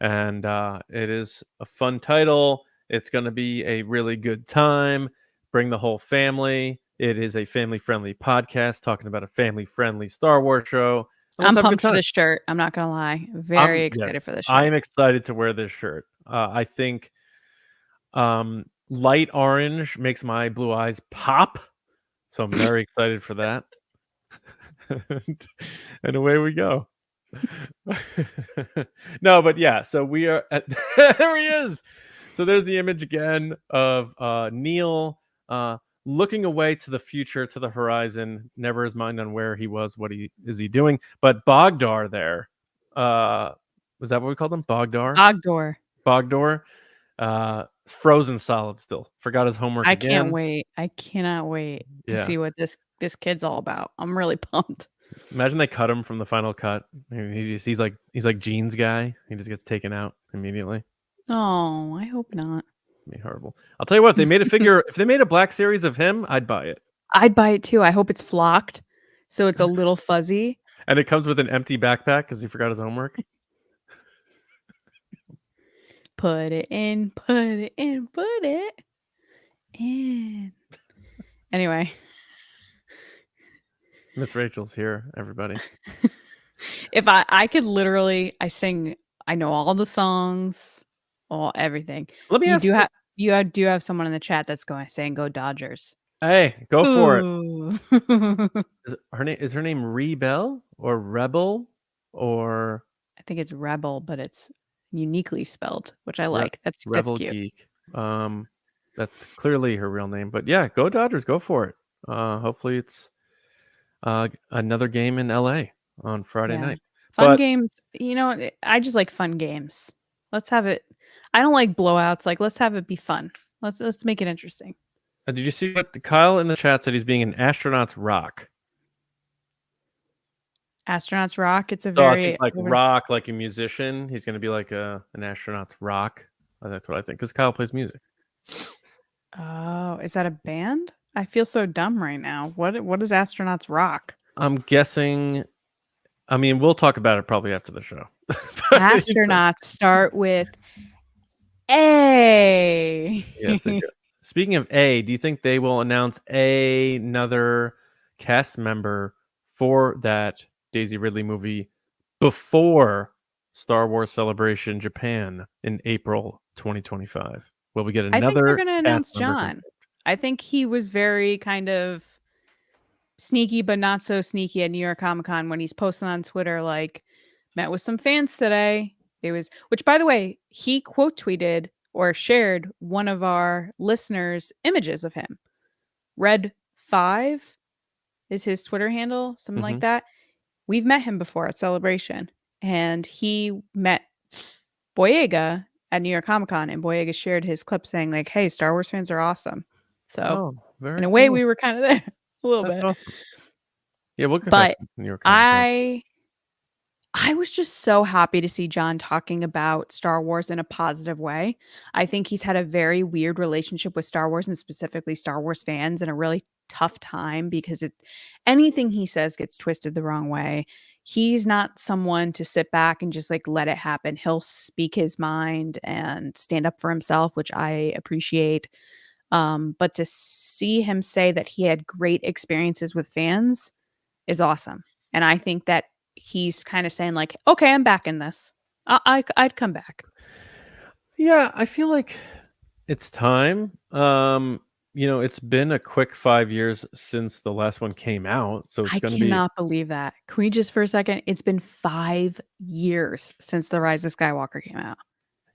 and it is a fun title. It's going to be a really good time. Bring the whole family. It is a family-friendly podcast talking about a family-friendly Star Wars show, and let's I'm have a good pumped for time. this shirt. I'm not gonna lie. I'm Very yeah, excited for this I shirt. am excited to wear this shirt. I think light orange makes my blue eyes pop, so I'm very excited for that. and away we go. No, but yeah, so we are at there he is. So there's the image again of Neil looking away to the future, to the horizon, never his mind on where he was, what he is he doing. But Bogdar there, was that what we called him? Bogdar? Ogdor. Bogdor. Frozen solid still. Forgot his homework I can't again. wait. I cannot wait to Yeah. see what this kid's all about. I'm really pumped. Imagine they cut him from the final cut. He's like Gene's guy. He just gets taken out immediately. Oh, I hope not. It'd be horrible. I'll tell you what, if they made a figure, if they made a black series of him, I'd buy it. I'd buy it too. I hope it's flocked, so it's a little fuzzy. And it comes with an empty backpack because he forgot his homework. Put it in, put it in, put it in. Anyway, Miss Rachel's here, everybody. if I could literally, I know all the songs, all everything. Let me You ask do you. have do have someone in the chat that's going saying go Dodgers. Hey, go for it. Ooh. Is her name Rebel or Rebel or I think it's Rebel, but it's uniquely spelled, which I Re- like. That's Rebel cute. Geek? That's clearly her real name. But yeah, go Dodgers, go for it. Hopefully it's another game in LA on Friday Yeah. night. Fun But games. You know, I just like fun games. Let's have it. I don't like blowouts. Like, let's have it be fun. Let's make it interesting. did you see what Kyle in the chat said? He's being an astronaut's rock. Astronauts rock. It's a So I think very like rock, like a musician. He's going to be like an astronaut's rock. That's what I think because Kyle plays music. Oh, is that a band? I feel so dumb right now. What is astronauts rock? I'm guessing. I mean, we'll talk about it probably after the show. Astronauts start with A. Yes, they do. Speaking of A, do you think they will announce another cast member for that Daisy Ridley movie before Star Wars Celebration Japan in April 2025? Will we get I think they're another going to cast announce member John. confirmed? I think he was very kind of sneaky, but not so sneaky at New York Comic Con when he's posting on Twitter, like, met with some fans today. It was, which by the way, he quote tweeted or shared one of our listeners' images of him. Red5 is his Twitter handle, something like Mhm. that. We've met him before at Celebration, and he met Boyega at New York Comic Con, and Boyega shared his clip saying, like, hey, Star Wars fans are awesome. So, Oh, in very a way, cool. we were kind of there a little That's bit. awesome. Yeah, we'll get back But to New York Comic Con. I was just so happy to see John talking about Star Wars in a positive way. I think he's had a very weird relationship with Star Wars and specifically Star Wars fans in a really tough time because anything he says gets twisted the wrong way. He's not someone to sit back and just like let it happen. He'll speak his mind and stand up for himself, which I appreciate. But to see him say that he had great experiences with fans is awesome. And I think that he's kind of saying like, okay, I'm back in this. I'd come back. Yeah, I feel like it's time. It's been a quick 5 years since the last one came out, so it's I gonna be. cannot believe that. Can we just for a second? It's been 5 years since The Rise of Skywalker came out.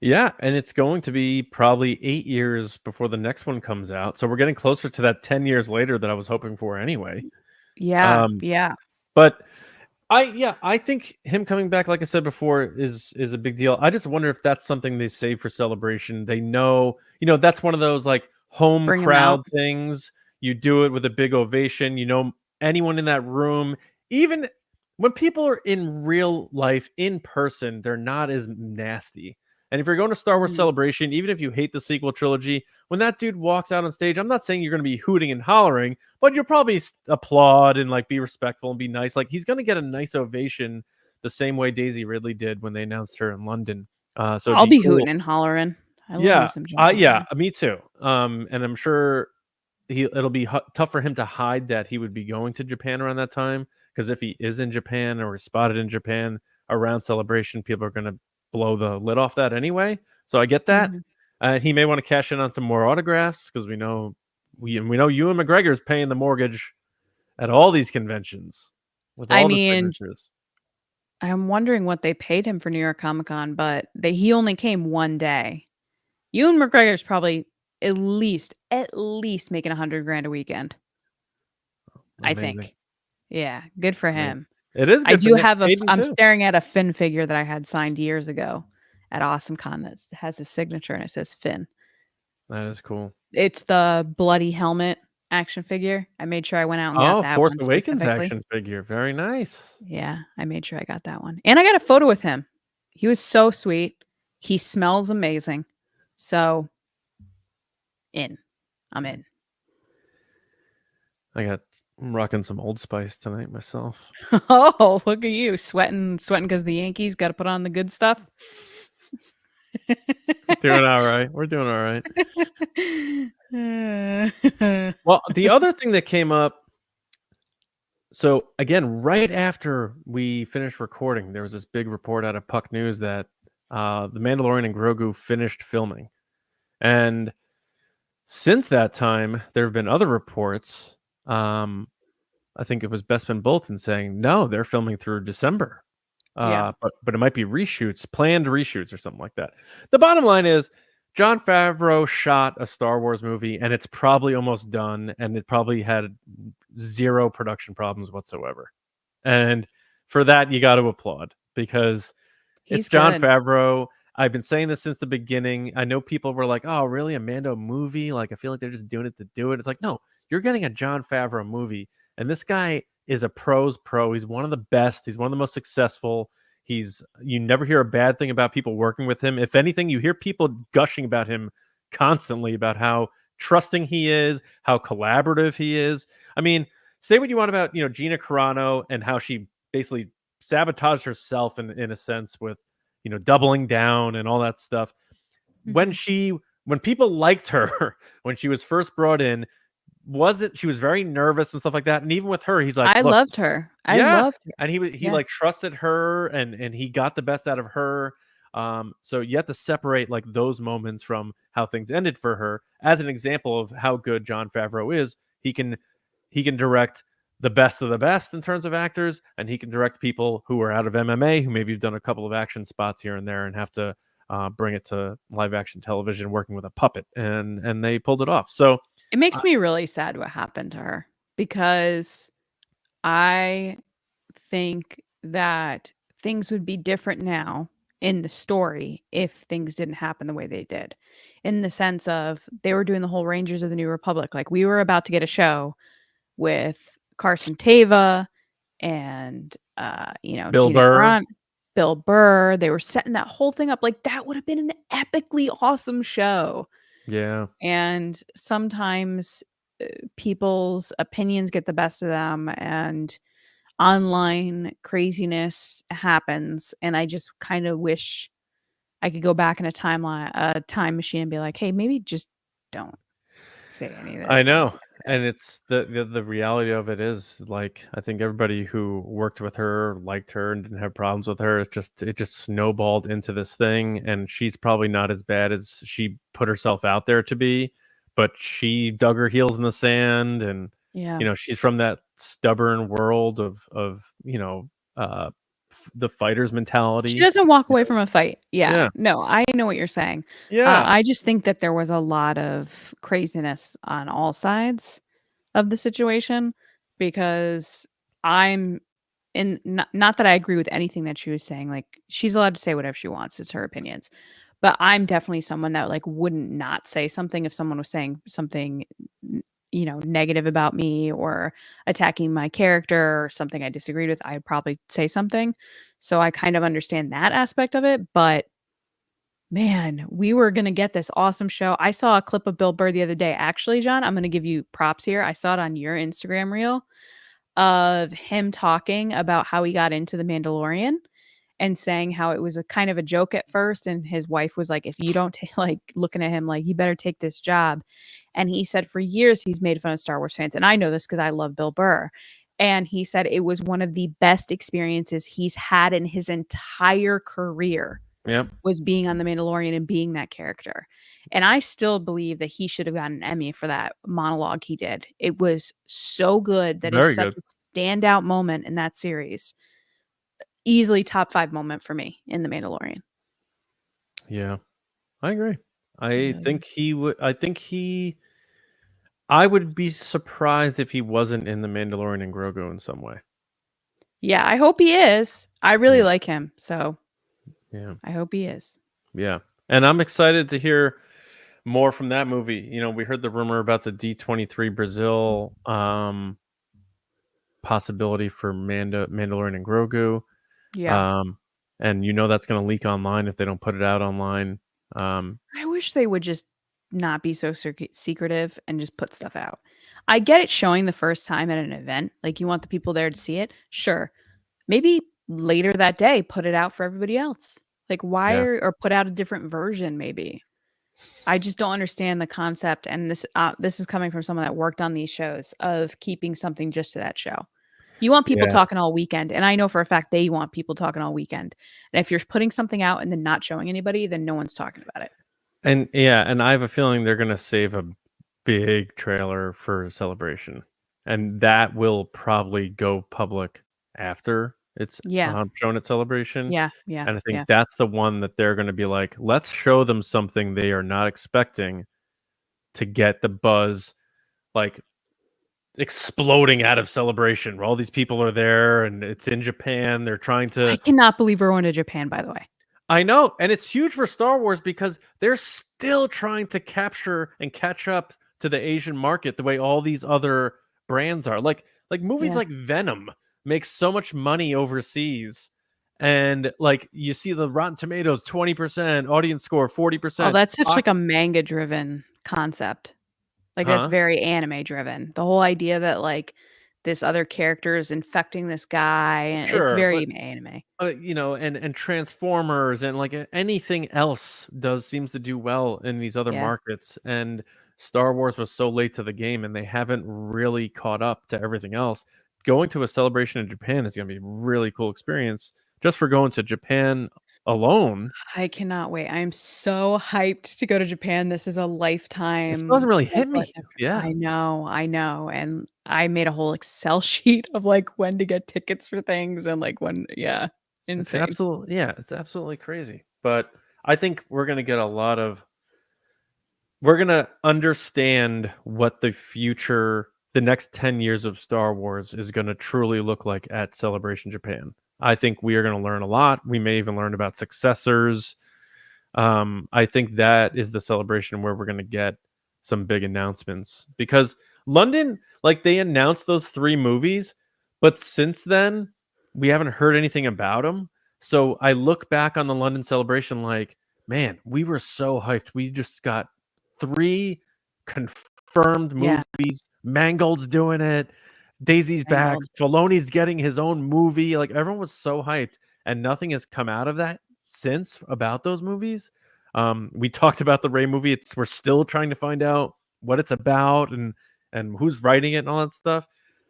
Yeah, and it's going to be probably 8 years before the next one comes out, so we're getting closer to that 10 years later that I was hoping for anyway. Yeah, Um, yeah. but I think him coming back, like I said before, is a big deal. I just wonder if that's something they save for Celebration. They know, that's one of those like home Bring him out. crowd things. You do it with a big ovation. Anyone in that room, even when people are in real life in person, they're not as nasty. And if you're going to Star Wars Mhm. Celebration, even if you hate the sequel trilogy, when that dude walks out on stage, I'm not saying you're going to be hooting and hollering, but you'll probably applaud and like be respectful and be nice. Like he's going to get a nice ovation the same way Daisy Ridley did when they announced her in London. So it'd I'll be be cool. hooting and hollering. I love me Yeah, some John yeah, Favreau. me too. And I'm sure it'll be tough for him to hide that he would be going to Japan around that time, because if he is in Japan or is spotted in Japan around Celebration, people are going to blow the lid off that anyway. So I get that. Mhm. He may want to cash in on some more autographs because we know Ewan McGregor's paying the mortgage at all these conventions with I all the mean, signatures. I'm wondering what they paid him for New York Comic Con, but he only came one day. Ewan McGregor's probably at least making 100 grand a weekend. I Amazing. think. Yeah, good for Amazing. him. It is I good for do him. have Hayden I'm too. staring at a Finn figure that I had signed years ago at AwesomeCon that has his signature and it says Finn. That is cool. It's the bloody helmet action figure. I made sure I went out and got Oh, that Force one Awakens specifically. action figure. Very nice. Yeah, I made sure I got that one. And I got a photo with him. He was so sweet. He smells amazing. So, in. I'm in. I'm rocking some Old Spice tonight myself. Oh, look at you sweating because the Yankees got to put on the good stuff. Doing all right. We're doing all right. Well, the other thing that came up, so again, right after we finished recording, there was this big report out of Puck News that The Mandalorian and Grogu finished filming. And since that time, there have been other reports. I think it was Bespin Bolton saying, no, they're filming through December. Yeah. But it might be reshoots, planned reshoots or something like that. The bottom line is Jon Favreau shot a Star Wars movie and it's probably almost done, and it probably had zero production problems whatsoever. And for that, you got to applaud because it's He's Jon good. Favreau. I've been saying this since the beginning. I know people were like, "Oh, really? A Mando movie? Like, I feel like they're just doing it to do it." It's like, no, you're getting a Jon Favreau movie, and this guy is a pro's pro. He's one of the best. He's one of the most successful. You never hear a bad thing about people working with him. If anything, you hear people gushing about him constantly about how trusting he is, how collaborative he is. I mean, say what you want about, Gina Carano and how she basically sabotaged herself in a sense with, doubling down and all that stuff. When Mhm. she when people liked her when she was first brought in, wasn't she was very nervous and stuff like that. And even with her, he's like, I look, loved her. I yeah. loved her. And he Yeah. like trusted her and he got the best out of her. So you have to separate like those moments from how things ended for her as an example of how good Jon Favreau is. He can direct the best of the best in terms of actors, and he can direct people who are out of MMA, who maybe have done a couple of action spots here and there and have to bring it to live action television working with a puppet, and they pulled it off. So It makes me really sad what happened to her because I think that things would be different now in the story if things didn't happen the way they did. In the sense of they were doing the whole Rangers of the New Republic. Like we were about to get a show with Carson Teva and Bill Gina Burr, Carano, Bill Burr. They were setting that whole thing up. Like that would have been an epically awesome show. yeah, And sometimes people's opinions get the best of them and online craziness happens, and I just kind of wish I could go back in a time machine and be like, "Hey, maybe just don't say any of this. I Don't know. do And this." it's the reality of it is like I think everybody who worked with her liked her and didn't have problems with her. It just snowballed into this thing, and she's probably not as bad as she put herself out there to be, but she dug her heels in the sand, and Yeah. she's from that stubborn world of the fighter's She mentality. doesn't walk away from a fight. Yeah. Yeah, No, I know what you're saying. yeah, I just think that there was a lot of craziness on all sides of the situation because I'm not that I agree with anything that she was saying. Like she's allowed to say whatever she wants. It's her opinions. But I'm definitely someone that like wouldn't not say something if someone was saying something negative about me or attacking my character or something I disagreed with, I'd probably say something. So I kind of understand that aspect of it, but man, we were going to get this awesome show. I saw a clip of Bill Burr the other day. Actually, John, I'm going to give you props here. I saw it on your Instagram reel of him talking about how he got into The Mandalorian and saying how it was a kind of a joke at first, and his wife was like, "If you don't like looking at him like you better take this job." And he said for years he's made fun of Star Wars fans, and I know this because I love Bill Burr. And he said it was one of the best experiences he's had in his entire career yeah, was being on The Mandalorian and being that character. And I still believe that he should have gotten an Emmy for that monologue he did. It was so good. That is very such good. a standout moment in that series. Easily top 5 moment for me in The Mandalorian. Yeah, I agree. It was I really good. think he would. I would be surprised if he wasn't in The Mandalorian and Grogu in some way. Yeah, I hope he is. I really Yeah, like him, so yeah, I hope he is. yeah. And I'm excited to hear more from that movie. We heard the rumor about the D23 Brazil possibility for Mandalorian and Grogu. Yeah. Um, and that's going to leak online if they don't put it out online. I wish they would just not be so secretive and just put stuff out. I get it showing the first time at an event, like you want the people there to see it. Sure. Maybe later that day put it out for everybody else. Like why Yeah, or put out a different version maybe. I just don't understand the concept, and this is coming from someone that worked on these shows of keeping something just to that show. You want people yeah, talking all weekend, and I know for a fact they want people talking all weekend. And if you're putting something out and then not showing anybody, then no one's talking about it. and I have a feeling they're going to save a big trailer for Celebration, and that will probably go public after it's Yeah. shown at Celebration. Yeah. Yeah. And I think Yeah. that's the one that they're going to be like, let's show them something they are not expecting to get the buzz like exploding out of Celebration. Where all these people are there, and it's in Japan. They're trying I to. cannot believe we're going to Japan, by the way. I know, and it's huge for Star Wars because they're still trying to capture and catch up to the Asian market the way all these other brands are. Like movies Yeah. like Venom make so much money overseas. And like you see the Rotten Tomatoes 20%, audience score Oh, 40%. that's such like a manga driven concept. Like that's Huh? very anime driven. The whole idea that like this other character is infecting this guy, and it's Sure, very but anime. and Transformers and like anything else seems to do well in these other Yeah. markets. And Star Wars was so late to the game, and they haven't really caught up to everything else. Going to a Celebration in Japan is going to be a really cool experience just for going to Japan alone. I cannot wait. I'm so hyped to go to Japan. This is a It still hasn't lifetime, really like, hit what me. Yeah. I know, and I made a whole Excel sheet of, like, when to get tickets for things and, like, when yeah, insane. It's absolutely crazy. But I think we're gonna understand what the next 10 years of Star Wars is gonna truly look like at Celebration Japan. I think we are gonna learn a lot. We may even learn about successors. I think that is the celebration where we're gonna get some big announcements because London, like they announced those 3 movies, but since then we haven't heard anything about them. So I look back on the London celebration like, man, we were so hyped. We just got 3 confirmed Yeah, movies. Mangold's doing it. Daisy's back. Tangled. Filoni's getting his own movie. Like everyone was so hyped, and nothing has come out of that since about those movies. We talked about the Ray movie. We're still trying to find out what it's about and who's writing it and all that stuff.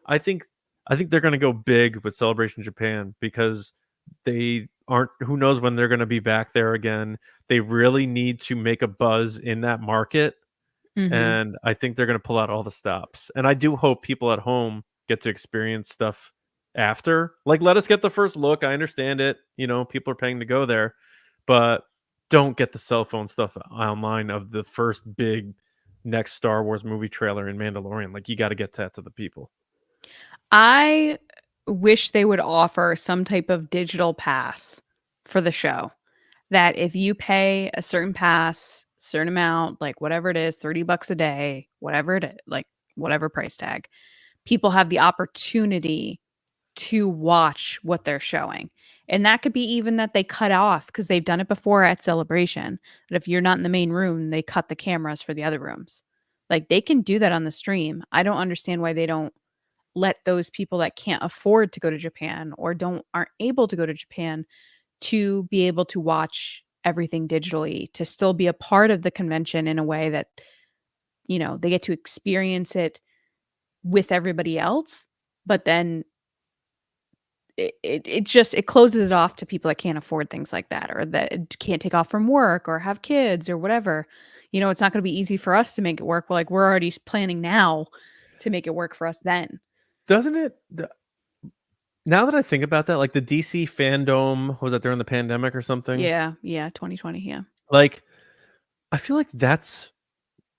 I think I think they're going to go big with Celebration Japan because they aren't. Who knows when they're going to be back there again? They really need to make a buzz in that market, Mhm. and I think they're going to pull out all the stops. And I do hope people at home get to experience stuff after. Like, let us get the first look. I understand it. You know, people are paying to go there, but don't get the cell phone stuff online of the first big next Star Wars movie trailer in Mandalorian. Like, you got to get that to the people. I wish they would offer some type of digital pass for the show. That if you pay a certain pass, certain amount, like whatever it is, $30 a day, whatever it is, like whatever price tag, people have the opportunity to watch what they're showing. And that could be even that they cut off because they've done it before at Celebration. That if you're not in the main room, they cut the cameras for the other rooms. Like they can do that on the stream. I don't understand why they don't let those people that can't afford to go to Japan or don't aren't able to go to Japan to be able to watch everything digitally, to still be a part of the convention in a way that, they get to experience it with everybody else, but then it closes it off to people that can't afford things like that or that can't take off from work or have kids or whatever. It's not going to be easy for us to make it work. Like we're already planning now to make it work for us then. Doesn't it? Now that I think about that, like the DC fandom was that during the pandemic or something? Yeah, yeah, 2020, yeah. Like, I feel like that's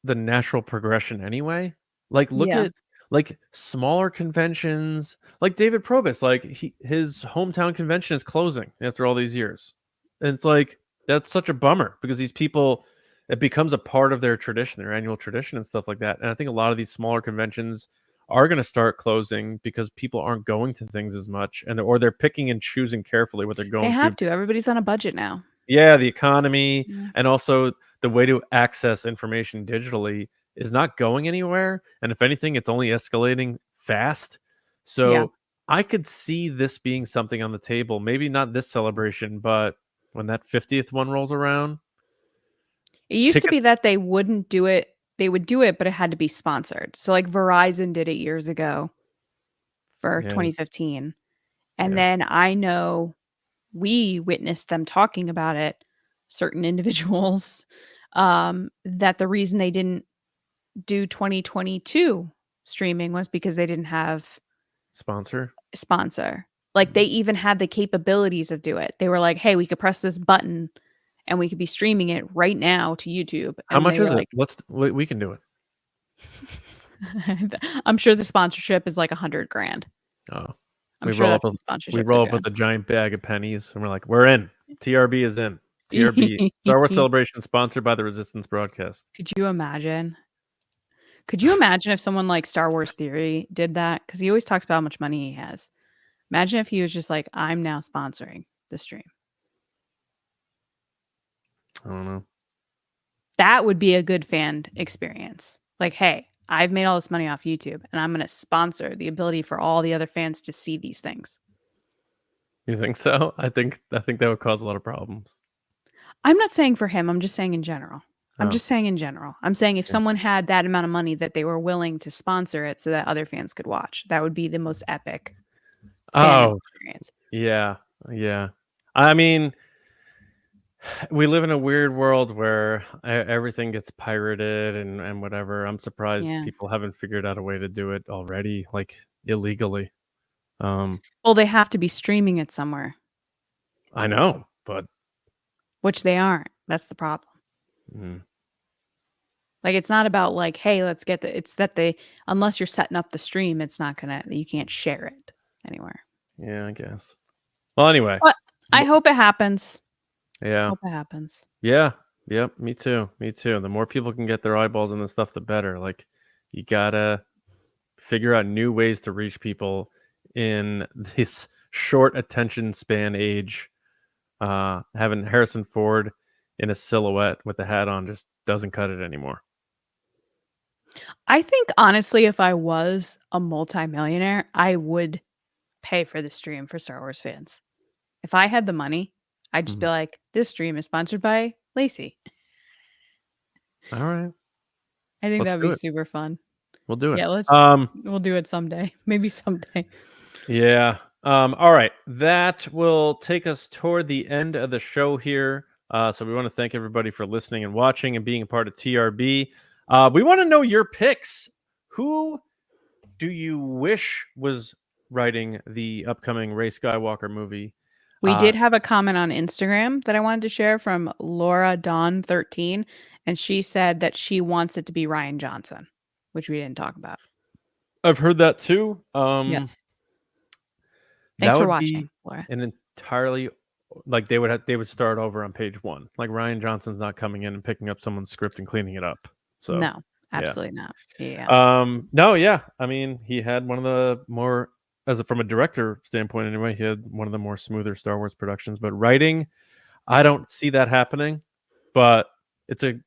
the natural progression anyway. Like, look Yeah. at like smaller conventions, like David Probus, like his hometown convention is closing after all these years. And it's like that's such a bummer because these people it becomes a part of their tradition, their annual tradition and stuff like that. And I think a lot of these smaller conventions are going to start closing because people aren't going to things as much or they're picking and choosing carefully what they're They going to. have to. Everybody's on a budget now. Yeah, the economy Yeah. and also the way to access information digitally is not going anywhere, and if anything, it's only escalating fast. Yeah. So, I could see this being something on the table, maybe not this celebration, but when that 50th one rolls around, It used to be tickets. that they wouldn't do it. They would do it, but it had to be sponsored. So like Verizon did it years ago for Yeah, 2015. And yeah, then I know we witnessed them talking about it, certain individuals, that the reason they didn't do 2022 streaming was because they didn't have sponsor. a sponsor. Like they Mm. even had the capabilities of do it. They were like, "Hey, we could press this button and we could be streaming it right now to YouTube." How And much they were is it? like, We can do it. I'm sure the sponsorship is like 100 grand. Oh, I'm we sure roll up that's a the we sponsorship they're roll up with doing. a giant bag of pennies, and we're like, "We're in. TRB is in. TRB, Star Wars Celebration sponsored by the Resistance Broadcast." Could you imagine? Could you imagine if someone like Star Wars Theory did that? Because he always talks about how much money he has. Imagine if he was just like, I'm now sponsoring the stream. I don't know. That would be a good fan experience. Like, hey, I've made all this money off YouTube and I'm going to sponsor the ability for all the other fans to see these things. You think so? I think that would cause a lot of problems. I'm not saying for him. I'm just saying in general. I'm Oh, just saying in general. I'm saying if yeah. someone had that amount of money that they were willing to sponsor it so that other fans could watch, that would be the most epic fan Oh, experience. yeah, yeah. I mean, We live in a weird world where everything gets pirated and whatever. I'm surprised Yeah. people haven't figured out a way to do it already, like illegally. Um, Well, they have to be streaming it somewhere, I know, but which they aren't. That's the problem. mm, Like, it's not about like, "Hey, let's get the," it's that they, unless you're setting up the stream, it's not gonna, you can't share it anywhere. yeah, I guess. Well, anyway, But I w- hope it happens. yeah, Hope it happens. yeah, yep, me too, me too. The more people can get their eyeballs on this stuff, the better. Like, you gotta figure out new ways to reach people in this short attention span age. Having Harrison Ford in a silhouette with the hat on just doesn't cut it anymore. I think honestly, if I was a multimillionaire, I would pay for the stream for Star Wars fans. If I had the money, I'd just be Mhm. like, "This stream is sponsored by Lacey." All right, I think let's that'd do be it. super fun. We'll do it. Yeah, we'll do it someday. Maybe someday. Yeah. All right. That will take us toward the end of the show here. So we want to thank everybody for listening and watching and being a part of TRB. We want to know your picks. Who do you wish was writing the upcoming Rey Skywalker movie? We Uh, did have a comment on Instagram that I wanted to share from Laura Dawn 13, and she said that she wants it to be Ryan Johnson, which we didn't talk about. I've heard that too. Yeah. That Thanks for would watching, be Laura. an entirely like they would start over on page one. Like Ryan Johnson's not coming in and picking up someone's script and cleaning it up. So No, yeah. absolutely not. Yeah. No, yeah. I mean, he had one of the more from a director standpoint anyway, he had one of the more smoother Star Wars productions. But writing, I don't see that happening. But it's a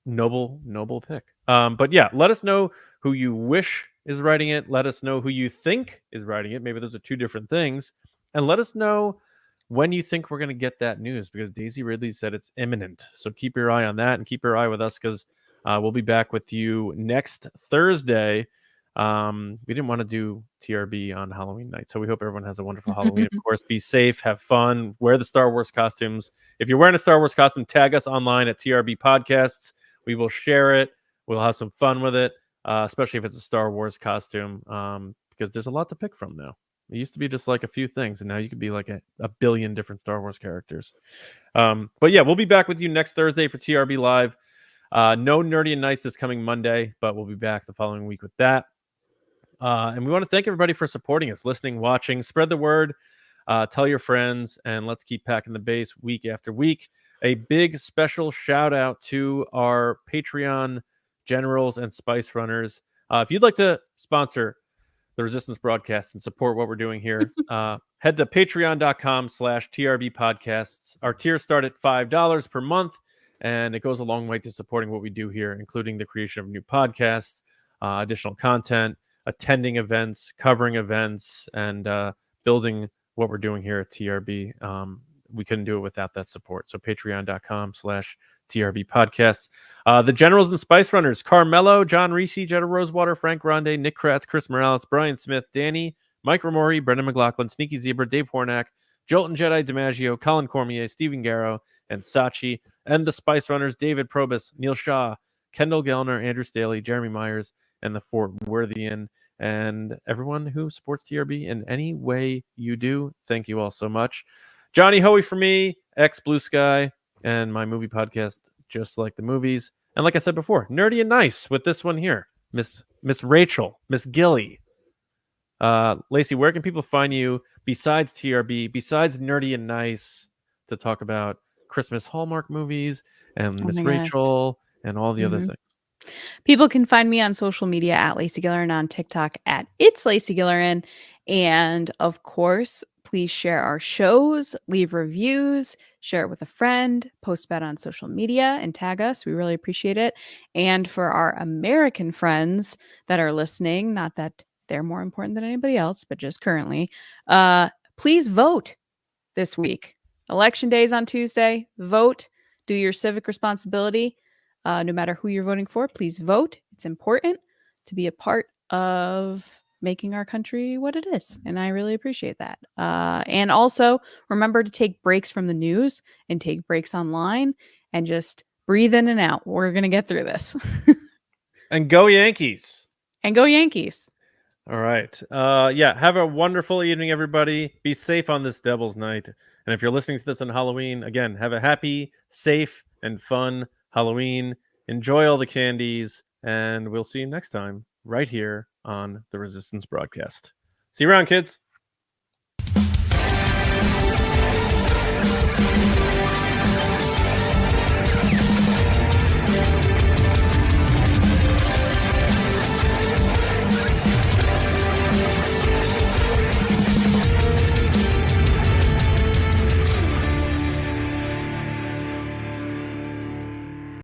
noble pick. But yeah, let us know who you wish is writing it. Let us know who you think is writing it. Maybe those are two different things. And let us know when you think we're going to get that news because Daisy Ridley said it's imminent. So keep your eye on that and keep your eye with us because we'll be back with you next Thursday. We didn't want to do TRB on Halloween night. So we hope everyone has a wonderful Halloween. Of course, be safe, have fun, wear the Star Wars costumes. If you're wearing a Star Wars costume, tag us online at TRB Podcasts. We will share it. We'll have some fun with it, especially if it's a Star Wars costume, because there's a lot to pick from now. It used to be just like a few things, and now you could be like a billion different Star Wars characters. But yeah, we'll be back with you next Thursday for TRB Live. No Nerdy and Nice this coming Monday, but we'll be back the following week with that. And we want to thank everybody for supporting us, listening, watching. Spread the word, tell your friends, and let's keep packing the base week after week. A big special shout out to our Patreon generals and spice runners. If you'd like to sponsor the Resistance broadcast and support what we're doing here, head to patreon.com/TRB podcasts. Our tiers start at $5 per month, and it goes a long way to supporting what we do here, including the creation of new podcasts, additional content, attending events, covering events, and building what we're doing here at TRB. We couldn't do it without that support. So patreon.com/TRB podcasts. The Generals and Spice Runners, Carmelo, John Reese, Jetta Rosewater, Frank Grande, Nick Kratz, Chris Morales, Brian Smith, Danny, Mike Ramori, Brendan McLaughlin, Sneaky Zebra, Dave Hornack, Jolton Jedi DiMaggio, Colin Cormier, Stephen Garrow, and Sachi. And the Spice Runners, David Probus, Neil Shaw, Kendall Gellner, Andrew Staley, Jeremy Myers, and the Fort Worthian, and everyone who supports TRB in any way you do. Thank you all so much. Johnny Hoey for me, ex Blue Sky, and my movie podcast, Just Like the Movies. And like I said before, Nerdy and Nice with this one here, Miss Rachel, Miss Gilly. Lacey, where can people find you besides TRB, besides Nerdy and Nice, to talk about Christmas Hallmark movies and Oh Miss my gosh. Rachel and all the other Mhm. things? People can find me on social media at Lacey Gillerin, on TikTok at It's Lacey Gillerin. And of course, please share our shows, leave reviews, share it with a friend, post about it on social media, and tag us. We really appreciate it. And for our American friends that are listening, not that they're more important than anybody else, but just currently, please vote this week. Election day is on Tuesday. Vote, do your civic responsibility. No matter who you're voting for, please vote. It's important to be a part of making our country what it is. And I really appreciate that. And also remember to take breaks from the news and take breaks online and just breathe in and out. We're going to get through this. And go Yankees. And go Yankees. All right. Yeah. Have a wonderful evening, everybody. Be safe on this Devil's Night. And if you're listening to this on Halloween, again, have a happy, safe, and fun Halloween. Enjoy all the candies. And we'll see you next time right here on the Resistance broadcast. See you around, kids.